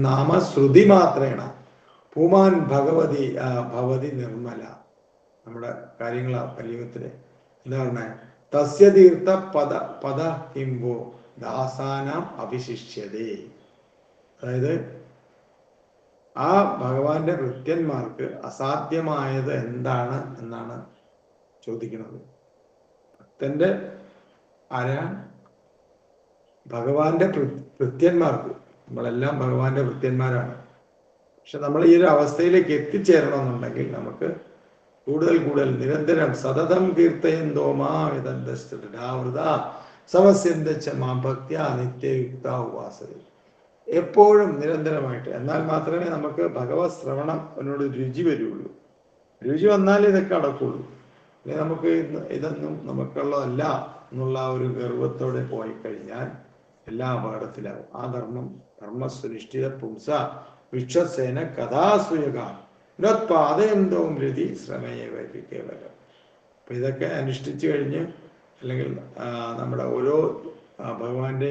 നാമശ്രുതി മാത്രേണ പുമാൻ ഭഗവതി ഭവതി നിർമ്മല. നമ്മുടെ കാര്യങ്ങളാ കലിയുഗത്തിലെ എന്താണ്? തസ്യ തീർത്ഥ പദ ഹിംബോ ദാസാനാം അഭിശിഷ്യതേ. അതായത് ആ ഭഗവാന്റെ ഭൃത്യന്മാർക്ക് അസാധ്യമായത് എന്താണ് എന്നാണ് ചോദിക്കുന്നത്. ഭക്തന്റെ ആരാണ്? ഭഗവാന്റെ ഭൃത്യന്മാർക്ക്. നമ്മളെല്ലാം ഭഗവാന്റെ ഭൃത്യന്മാരാണ്. പക്ഷെ നമ്മൾ ഈ ഒരു അവസ്ഥയിലേക്ക് എത്തിച്ചേരണമെന്നുണ്ടെങ്കിൽ നമുക്ക് കൂടുതൽ കൂടുതൽ നിരന്തരം സതതം കീർത്തയന്തോ മാവൃത സമസ്യന്തച്ച മാം ഭക്ത്യ നിത്യയുക്ത ഉപാസത. എപ്പോഴും നിരന്തരമായിട്ട്. എന്നാൽ മാത്രമേ നമുക്ക് ഭഗവത് ശ്രവണം അതിനോട് രുചി വരുള്ളൂ. രുചി വന്നാലേ ഇതൊക്കെ അടക്കുള്ളൂ. അല്ലെങ്കിൽ നമുക്ക് ഇതൊന്നും നമുക്കുള്ളതല്ല എന്നുള്ള ഒരു ഗർവത്തോടെ പോയി കഴിഞ്ഞാൽ എല്ലാ അപകടത്തിലാവും. ആ ധർമ്മസ്വനിഷ്ഠിത പുംസ വിശ്വസേന കഥാസുയക പാതയന്തവും രതി ശ്രമയെ കേവലം. അപ്പൊ ഇതൊക്കെ അനുഷ്ഠിച്ചു കഴിഞ്ഞ്, അല്ലെങ്കിൽ നമ്മുടെ ഓരോ ഭഗവാന്റെ,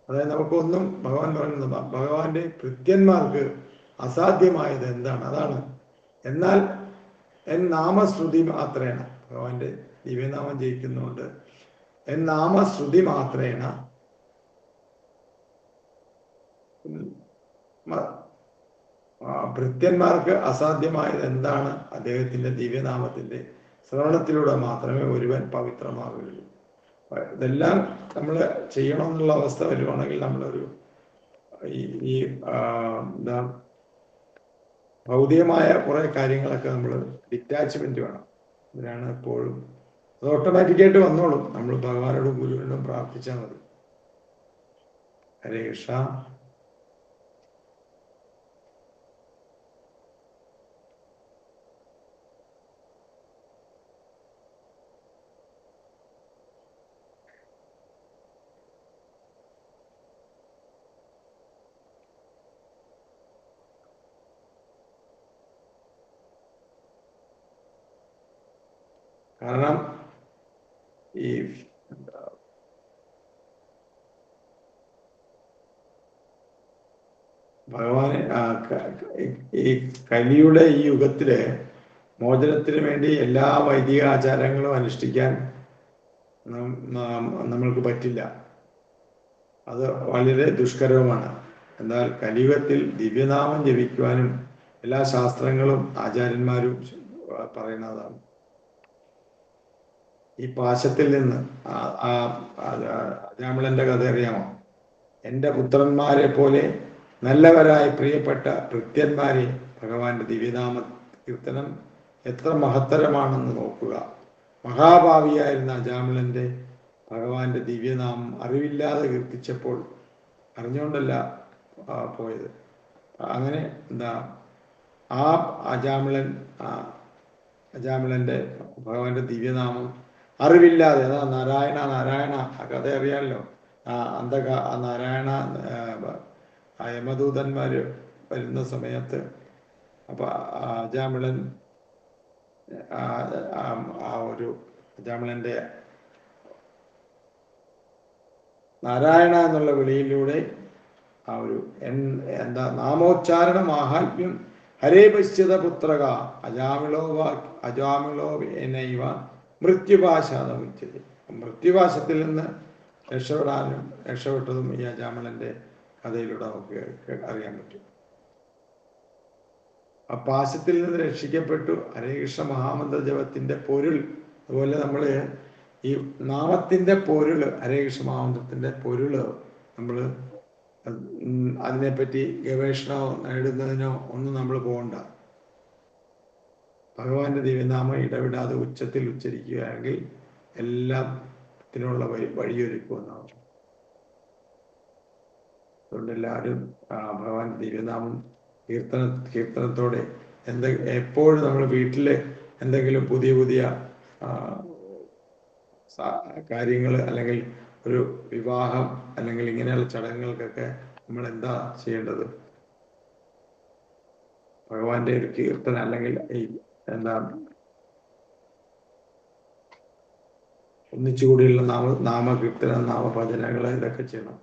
അതായത് നമുക്കൊന്നും ഭഗവാൻ പറയുന്നത് ഭഗവാന്റെ ഭൃത്യന്മാർക്ക് അസാധ്യമായത് എന്താണ്? അതാണ്. എന്നാൽ നാമശ്രുതി മാത്രേണ, ഭഗവാന്റെ ദിവ്യനാമം ജയിക്കുന്നുണ്ട്. നാമശ്രുതി മാത്രേണ ഭൃത്യന്മാർക്ക് അസാധ്യമായത് എന്താണ്? അദ്ദേഹത്തിന്റെ ദിവ്യനാമത്തിന്റെ ശ്രവണത്തിലൂടെ മാത്രമേ ഒരുവൻ പവിത്രമാകുകയുള്ളൂ. ഇതെല്ലാം നമ്മൾ ചെയ്യണമെന്നുള്ള അവസ്ഥ വരുവാണെങ്കിൽ നമ്മളൊരു എന്താ ഭൗതികമായ കുറെ കാര്യങ്ങളൊക്കെ നമ്മൾ ഡിറ്റാച്ച്മെന്റ് വേണം. ഇതിനാണ് എപ്പോഴും അത് ഓട്ടോമാറ്റിക്കായിട്ട് വന്നോളും. നമ്മൾ ഭഗവാനോടും ഗുരുവിനോടും പ്രാർത്ഥിച്ചാൽ മതി. ഹരേ കൃഷ്ണ. കാരണം ഈ ഭഗവാന് ഈ കലിയുടെ ഈ യുഗത്തില് മോചനത്തിന് വേണ്ടി എല്ലാ വൈദിക ആചാരങ്ങളും അനുഷ്ഠിക്കാൻ നമ്മൾക്ക് പറ്റില്ല. അത് വളരെ ദുഷ്കരവുമാണ്. എന്നാൽ കലിയുഗത്തിൽ ദിവ്യനാമം ജപിക്കുവാനും എല്ലാ ശാസ്ത്രങ്ങളും ആചാര്യന്മാരും പറയുന്നതാണ്. ഈ പാശത്തിൽ നിന്ന് രാമളന്റെ കഥ അറിയാമോ? എൻ്റെ പുത്രന്മാരെ പോലെ നല്ലവരായ പ്രിയപ്പെട്ട ഭൃത്യന്മാരെ ഭഗവാന്റെ ദിവ്യനാമ കീർത്തനം എത്ര മഹത്തരമാണെന്ന് നോക്കുക. മഹാഭാവിയായിരുന്ന അജാമിളന്റെ ഭഗവാന്റെ ദിവ്യനാമം അറിവില്ലാതെ കീർത്തിച്ചപ്പോൾ, അറിഞ്ഞുകൊണ്ടല്ല പോയത്. അങ്ങനെ ആ അജാമിളൻ അജാമിളന്റെ ഭഗവാന്റെ ദിവ്യനാമം അറിവില്ലാതെ, അതാ നാരായണ നാരായണ, ആ കഥ അറിയാമല്ലോ. ആ നാരായണ ആ യമദൂതന്മാര് വരുന്ന സമയത്ത് അപ്പൊ അജാമിളൻ ആ ഒരു അജാമിളന്റെ നാരായണ എന്നുള്ള വിളിയിലൂടെ ആ ഒരു എന്താ നാമോച്ചാരണ മാഹാത്മ്യം ഹരേ പശ്യത പുത്രക അജാമിളോ എന്നൈവ മൃത്യുപാശാതമുച്ചത്. മൃത്യുപാശത്തിൽ നിന്ന് രക്ഷപ്പെട്ടതും ഈ അജാമിളന്റെ കഥയിലൂടെ നമുക്ക് അറിയാൻ പറ്റും. ആ പാശത്തിൽ നിന്ന് രക്ഷിക്കപ്പെട്ടു. ഹരേ കൃഷ്ണ മഹാമന്ത്ര ജപത്തിന്റെ പൊരുൾ, അതുപോലെ നമ്മള് ഈ നാമത്തിന്റെ പൊരുള്, ഹരേ കൃഷ്ണ മഹാമന്ത്രത്തിന്റെ പൊരുള് നമ്മൾ അതിനെപ്പറ്റി ഗവേഷണമോ നേടുന്നതിനോ ഒന്നും നമ്മൾ പോകണ്ട. ഭഗവാന്റെ ദിവ്യനാമം ഇടവിടാതെ ഉച്ചത്തിൽ ഉച്ചരിക്കുകയാണെങ്കിൽ എല്ലാത്തിനുള്ള വഴിയൊരുക്കുമെന്നാണ്. അതുകൊണ്ട് എല്ലാവരും ഭഗവാന്റെ ദിവ്യനാമം കീർത്തനത്തോടെ എപ്പോഴും നമ്മൾ വീട്ടില് എന്തെങ്കിലും പുതിയ പുതിയ കാര്യങ്ങൾ, അല്ലെങ്കിൽ ഒരു വിവാഹം, അല്ലെങ്കിൽ ഇങ്ങനെയുള്ള ചടങ്ങുകൾക്കൊക്കെ നമ്മൾ എന്താ ചെയ്യേണ്ടത്? ഭഗവാന്റെ ഒരു കീർത്തനം, അല്ലെങ്കിൽ എന്താ ഒന്നിച്ചുകൂടിയുള്ള നാമകീർത്തനം, നാമഭജനകൾ, ഇതൊക്കെ ചെയ്യണം.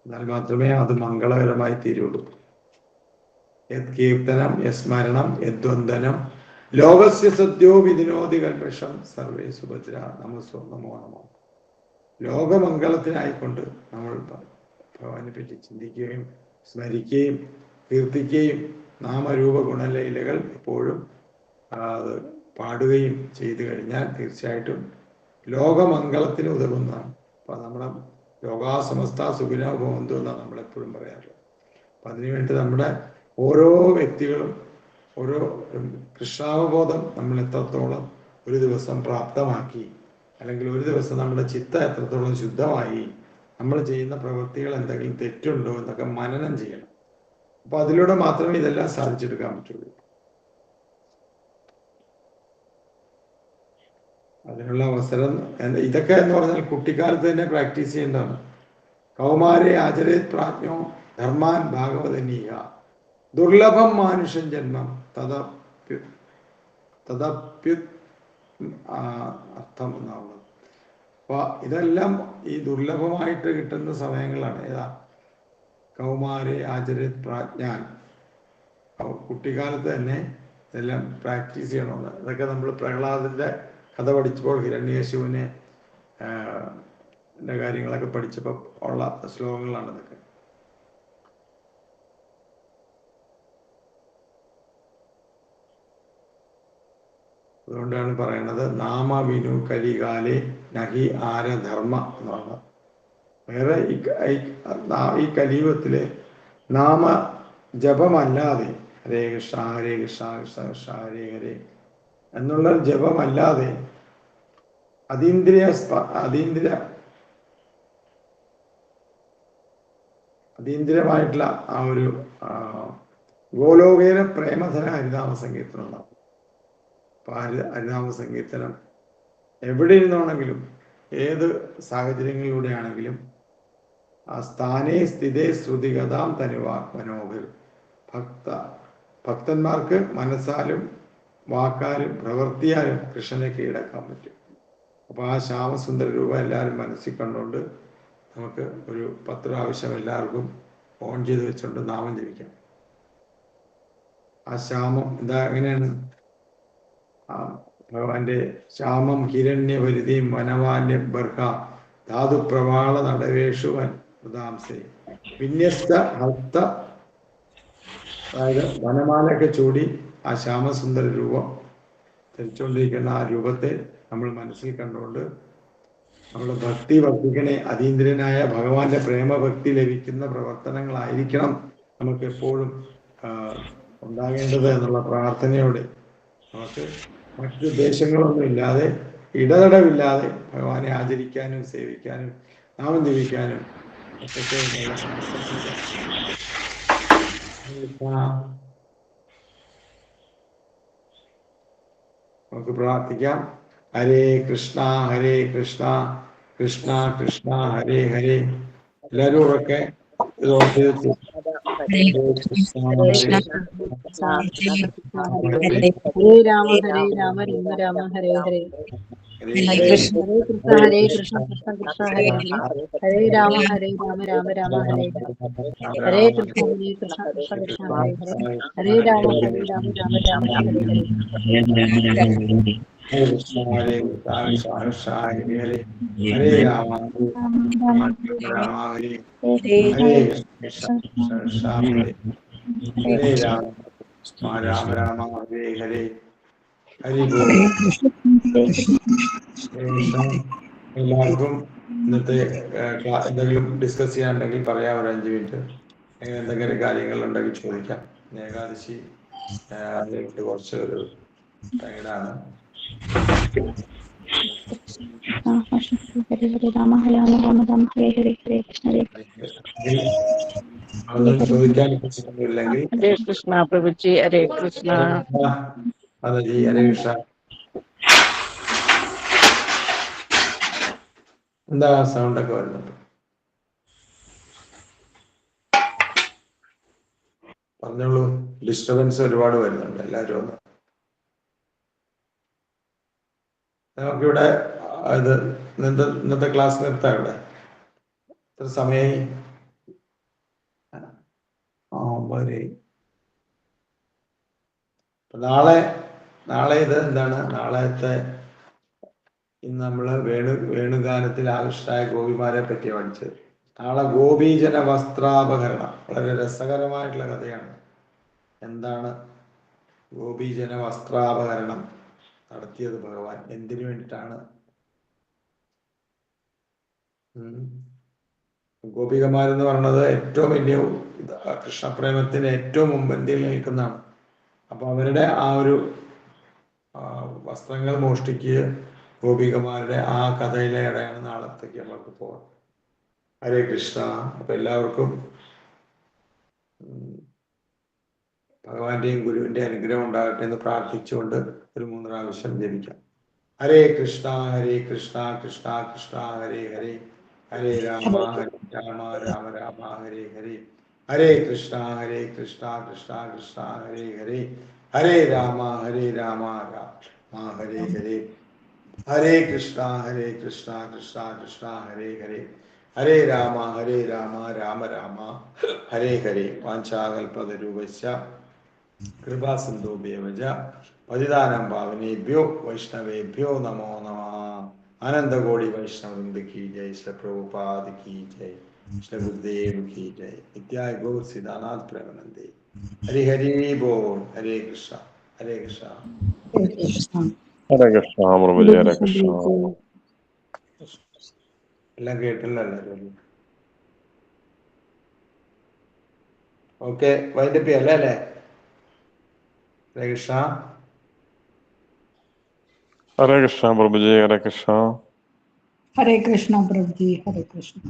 എന്നാൽ മാത്രമേ അത് മംഗളകരമായി തീരുള്ളൂ. യത് കീർത്തനം യസ്മരണം യദ്വന്ദനം ലോകസ്യ സദ്യോ വിധിനോതി കൽപഷം സർവേ സുഭദ്ര നമസ്വ നമോ നമോ. ലോകമംഗളത്തിനായിക്കൊണ്ട് നമ്മൾ ഭഗവാനെ പറ്റി ചിന്തിക്കുകയും സ്മരിക്കുകയും കീർത്തിക്കുകയും നാമരൂപ ഗുണലീലകൾ എപ്പോഴും അത് പാടുകയും ചെയ്തു കഴിഞ്ഞാൽ തീർച്ചയായിട്ടും ലോകമംഗളത്തിന് ഉതകുന്നതാണ്. അപ്പൊ നമ്മുടെ ലോകാസമസ്ത സുഖിനോ ഭവന്തു എന്നാണ് നമ്മളെപ്പോഴും പറയാറുള്ളത്. അപ്പൊ അതിനുവേണ്ടി നമ്മുടെ ഓരോ വ്യക്തികളും ഓരോ കൃഷ്ണാവബോധം നമ്മൾ എത്രത്തോളം ഒരു ദിവസം പ്രാപ്തമാക്കി, അല്ലെങ്കിൽ ഒരു ദിവസം നമ്മുടെ ചിത്ത എത്രത്തോളം ശുദ്ധമായി, നമ്മൾ ചെയ്യുന്ന പ്രവൃത്തികൾ എന്തെങ്കിലും തെറ്റുണ്ടോ എന്നൊക്കെ മനനം ചെയ്യണം. അപ്പൊ അതിലൂടെ മാത്രമേ ഇതെല്ലാം സാധിച്ചെടുക്കാൻ പറ്റുള്ളൂ. അതിനുള്ള അവസരം ഇതൊക്കെ എന്ന് പറഞ്ഞാൽ കുട്ടിക്കാലത്ത് തന്നെ പ്രാക്ടീസ് ചെയ്യേണ്ടതാണ്. കൗമാരെ ആചരേ പ്രാജ്ഞോ ധർമാൻ ഭാഗവതനീയ ദുർലഭം മാനുഷൻ ജന്മം തദപ്യുത് അർത്ഥം എന്നാവുന്നത്. അപ്പൊ ഇതെല്ലാം ഈ ദുർലഭമായിട്ട് കിട്ടുന്ന സമയങ്ങളാണ്. ഏതാ? കൗമാരെ ആചരേ പ്രാജ്ഞാൻ. കുട്ടിക്കാലത്ത് തന്നെ ഇതെല്ലാം പ്രാക്ടീസ് ചെയ്യണമെന്ന്. ഇതൊക്കെ നമ്മൾ പ്രഹ്ലാദന്റെ കഥ പഠിച്ചപ്പോൾ, ഹിരണ്യകശിപുവിനെ കാര്യങ്ങളൊക്കെ പഠിച്ചപ്പോൾ ഉള്ള ശ്ലോകങ്ങളാണ് ഇതൊക്കെ. അതുകൊണ്ടാണ് പറയുന്നത് നാമവിനു കലികാലെ നഹി ആരധർമ്മ എന്ന് പറയുന്നത്. വേറെ ഈ കലിയുഗത്തില് നാമ ജപമല്ലാതെ, ഹരേ കൃഷ്ണ ഹരേ കൃഷ്ണ കൃഷ്ണ കൃഷ്ണ ഹരേ ഹരേ എന്നുള്ള ജപമല്ലാതെ അതീന്ദ്രിയമായിട്ടുള്ള ആ ഒരു ഗോലോകേന പ്രേമധന ഹരിനാമ സങ്കീർത്തനം ഉണ്ടാവും. അപ്പൊ ഹരിനാമ സങ്കീർത്തനം എവിടെ ഇരുന്നാണെങ്കിലും ഏത് സാഹചര്യങ്ങളിലൂടെയാണെങ്കിലും ആ സ്ഥാനേ സ്ഥിതേ ശ്രുതികഥാം തനുവാ മനോഹർ. ഭക്തന്മാർക്ക് മനസ്സാലും വാക്കാലും പ്രവൃത്തിയാലും കൃഷ്ണനെ കീഴടക്കാൻ പറ്റും. അപ്പൊ ആ ശ്യാമസുന്ദര രൂപം എല്ലാവരും മനസ്സിൽ കണ്ടുകൊണ്ട് നമുക്ക് ഒരു 10 പ്രാവശ്യം എല്ലാവർക്കും ഓൺ ചെയ്ത് വെച്ചുകൊണ്ട് നാമം ജപിക്കാം. ആ ശ്യാമം എന്താ, എങ്ങനെയാണ്? ഭഗവാന്റെ ശ്യാമം ഹിരണ്യപരിധിയും വനമാല്യ ബർഹ ധാതു പ്രവാള നടവേഷു വൃതാംസേ വിന്യസ്ത ഹസ്ത. അതായത് വനമാലയൊക്കെ ചൂടി ആ ശ്യാമസുന്ദര രൂപം ധരിച്ചുകൊണ്ടിരിക്കുന്ന ആ രൂപത്തെ നമ്മൾ മനസ്സിൽ കണ്ടുകൊണ്ട് നമ്മുടെ ഭക്തി വർദ്ധിക്കണേ, അതീന്ദ്രനായ ഭഗവാന്റെ പ്രേമഭക്തി ലഭിക്കുന്ന പ്രവർത്തനങ്ങളായിരിക്കണം നമുക്ക് എപ്പോഴും ഉണ്ടാകേണ്ടത് എന്നുള്ള പ്രാർത്ഥനയോടെ നമുക്ക് മറ്റു ഉദ്ദേശങ്ങളൊന്നും ഇല്ലാതെ, ഇടതടവില്ലാതെ ഭഗവാനെ ആചരിക്കാനും സേവിക്കാനും നാമം ജപിക്കാനും ഒക്കെ നമുക്ക് പ്രാർത്ഥിക്കാം. ഹരേ കൃഷ്ണ ഹരേ കൃഷ്ണ കൃഷ്ണ കൃഷ്ണ ഹരേ ഹരേ. എല്ലാവരും ഉറക്കെ ഇത് ഓൺ ചെയ്ത് ഹരേ കൃഷ്ണ ഹരേ ഹരേ കൃഷ്ണ കൃഷ്ണ കൃഷ്ണ ഹരേ ഹരേ രാമ ഹരേ രാമ രാമ രാമ ഹരേ ഹരേ. ഹരേ ഹരേ ഹരേ കൃഷ്ണ ഹരേ കൃഷ്ണ കൃഷ്ണ കൃഷ്ണ ഹരേ ഹരേ. ഹരേ രാമ രാമ രാമ ഹരേ ഹരേ. ഹരേ കൃഷ്ണ കൃഷ്ണ കൃഷ്ണ ഹരേ ഹരേ. ഹരേ രാമ രാമ രാമ ഹരേ ഹരേ. ഹരേ കൃഷ്ണ ഹരേ കൃഷ്ണ കൃഷ്ണ ഹരേ ഹരേ. ഹരേ രാമ രാമ ഹരേ ഹരേ കൃഷ്ണ കൃഷ്ണ ഹരേ ഹരേ രാമ രാമ രാമ ഹരേ ഹരേ. ഹരി ബോൾ. എല്ലാവർക്കും ഇന്നത്തെ എന്തെങ്കിലും ഡിസ്കസ് ചെയ്യാനുണ്ടെങ്കിൽ പറയാം. ഒരു 5 മിനിറ്റ് എന്തെങ്കിലും കാര്യങ്ങളുണ്ടെങ്കിൽ ചോദിക്കാം. ഏകാദശി കുറച്ച് ഒരു ടൈഡാണ്. ഹരേ ഹരേ രാമ രാമ രാമ രാമ ഹരേ ഹരേ. ഹരേ കൃഷ്ണ ഹരേ അതൊന്നും ചോദിക്കാൻ ഇല്ലെങ്കിൽ ഹരേ കൃഷ്ണ പ്രഭുജി. ഹരേ കൃഷ്ണ. അതെ ഹരേ കൃഷ്ണ. എന്താ സൗണ്ട് ഒക്കെ വരുന്നുണ്ട്? പറഞ്ഞോളൂ. ഡിസ്റ്റർബൻസ് ഒരുപാട് വരുന്നുണ്ട്. എല്ലാവരും ഒന്ന് നമുക്കിവിടെ ഇത് ഇന്നത്തെ ക്ലാസ് നിർത്താം. ഇവിടെ എത്ര സമയമായി? 9. നാളെ ഇത് എന്താണ്? നാളത്തെ ഇന്ന് നമ്മള് വേണുഗാനത്തിൽ ആകൃഷ്ടരായ ഗോപിമാരെ പറ്റി പഠിച്ചത്. നാളെ ഗോപീജന വസ്ത്രാപഹരണം. വളരെ രസകരമായിട്ടുള്ള കഥയാണ്. എന്താണ് ഗോപീജന വസ്ത്രാപഹരണം നടത്തിയത് ഭഗവാൻ? എന്തിനു വേണ്ടിയിട്ടാണ്? ഗോപികമാരെന്ന് പറയുന്നത് ഏറ്റവും വലിയ കൃഷ്ണപ്രേമത്തിന് ഏറ്റവും മുൻപന്തിയിൽ നിൽക്കുന്നതാണ്. അപ്പൊ അവരുടെ ആ ഒരു വസ്ത്രങ്ങൾ മോഷ്ടിക്കുക ഗോപികമാരുടെ ആ കഥയിലേടെയാണ് നാളത്തേക്ക് നമുക്ക് പോകാം. ഹരേ കൃഷ്ണ. അപ്പൊ എല്ലാവർക്കും ഭഗവാന്റെയും ഗുരുവിന്റെ അനുഗ്രഹം ഉണ്ടാകട്ടെ എന്ന് പ്രാർത്ഥിച്ചുകൊണ്ട് ഒരു 3 പ്രാവശ്യം ജപിക്കാം. ഹരേ കൃഷ്ണ കൃഷ്ണ കൃഷ്ണ ഹരേ ഹരേ. ഹരേ രാമ രാമ രാമ ഹരേ ഹരേ. ഹരേ കൃഷ്ണ കൃഷ്ണ കൃഷ്ണ ഹരേ ഹരേ. ഹരേ രാമ രാമ ഹരേ ഹരേ. ഹരേ കൃഷ്ണ കൃഷ്ണ കൃഷ്ണ ഹരേ ഹരേ. ഹരേ രാമ രാമ ഹരേ ഹരേ. വാഞ്ചാകൽപതരൂപസ്യ കൃപാസിന്ധുഭ്യോ പതിതാനം പാവനേഭ്യോ വൈഷ്ണവേഭ്യോ നമോ നമഃ. ആനന്ദകോടി വൈഷ്ണവൃന്ദ की जय. श्री प्रभुपाद की जय. श्री गुरुदेव की जय. नित्याय गौर सिद्धानाथ प्रेमानंदे. हरि हरि बोल. हरे कृष्णा हरे कृष्णा. ഹരേ കൃഷ്ണ. ഹരേ കൃഷ്ണ പ്രഭുജി. ഹരേ കൃഷ്ണ. എല്ലാം കേട്ടില്ല എല്ലാവരും? ഓക്കെ, വൈൻഡപ്പ് ചെയ്യാം അല്ലേ? ഹരേ കൃഷ്ണ. ഹരേ കൃഷ്ണ പ്രഭുജി. ഹരേ കൃഷ്ണ. ഹരേ കൃഷ്ണ പ്രഭുജി. ഹരേ കൃഷ്ണ.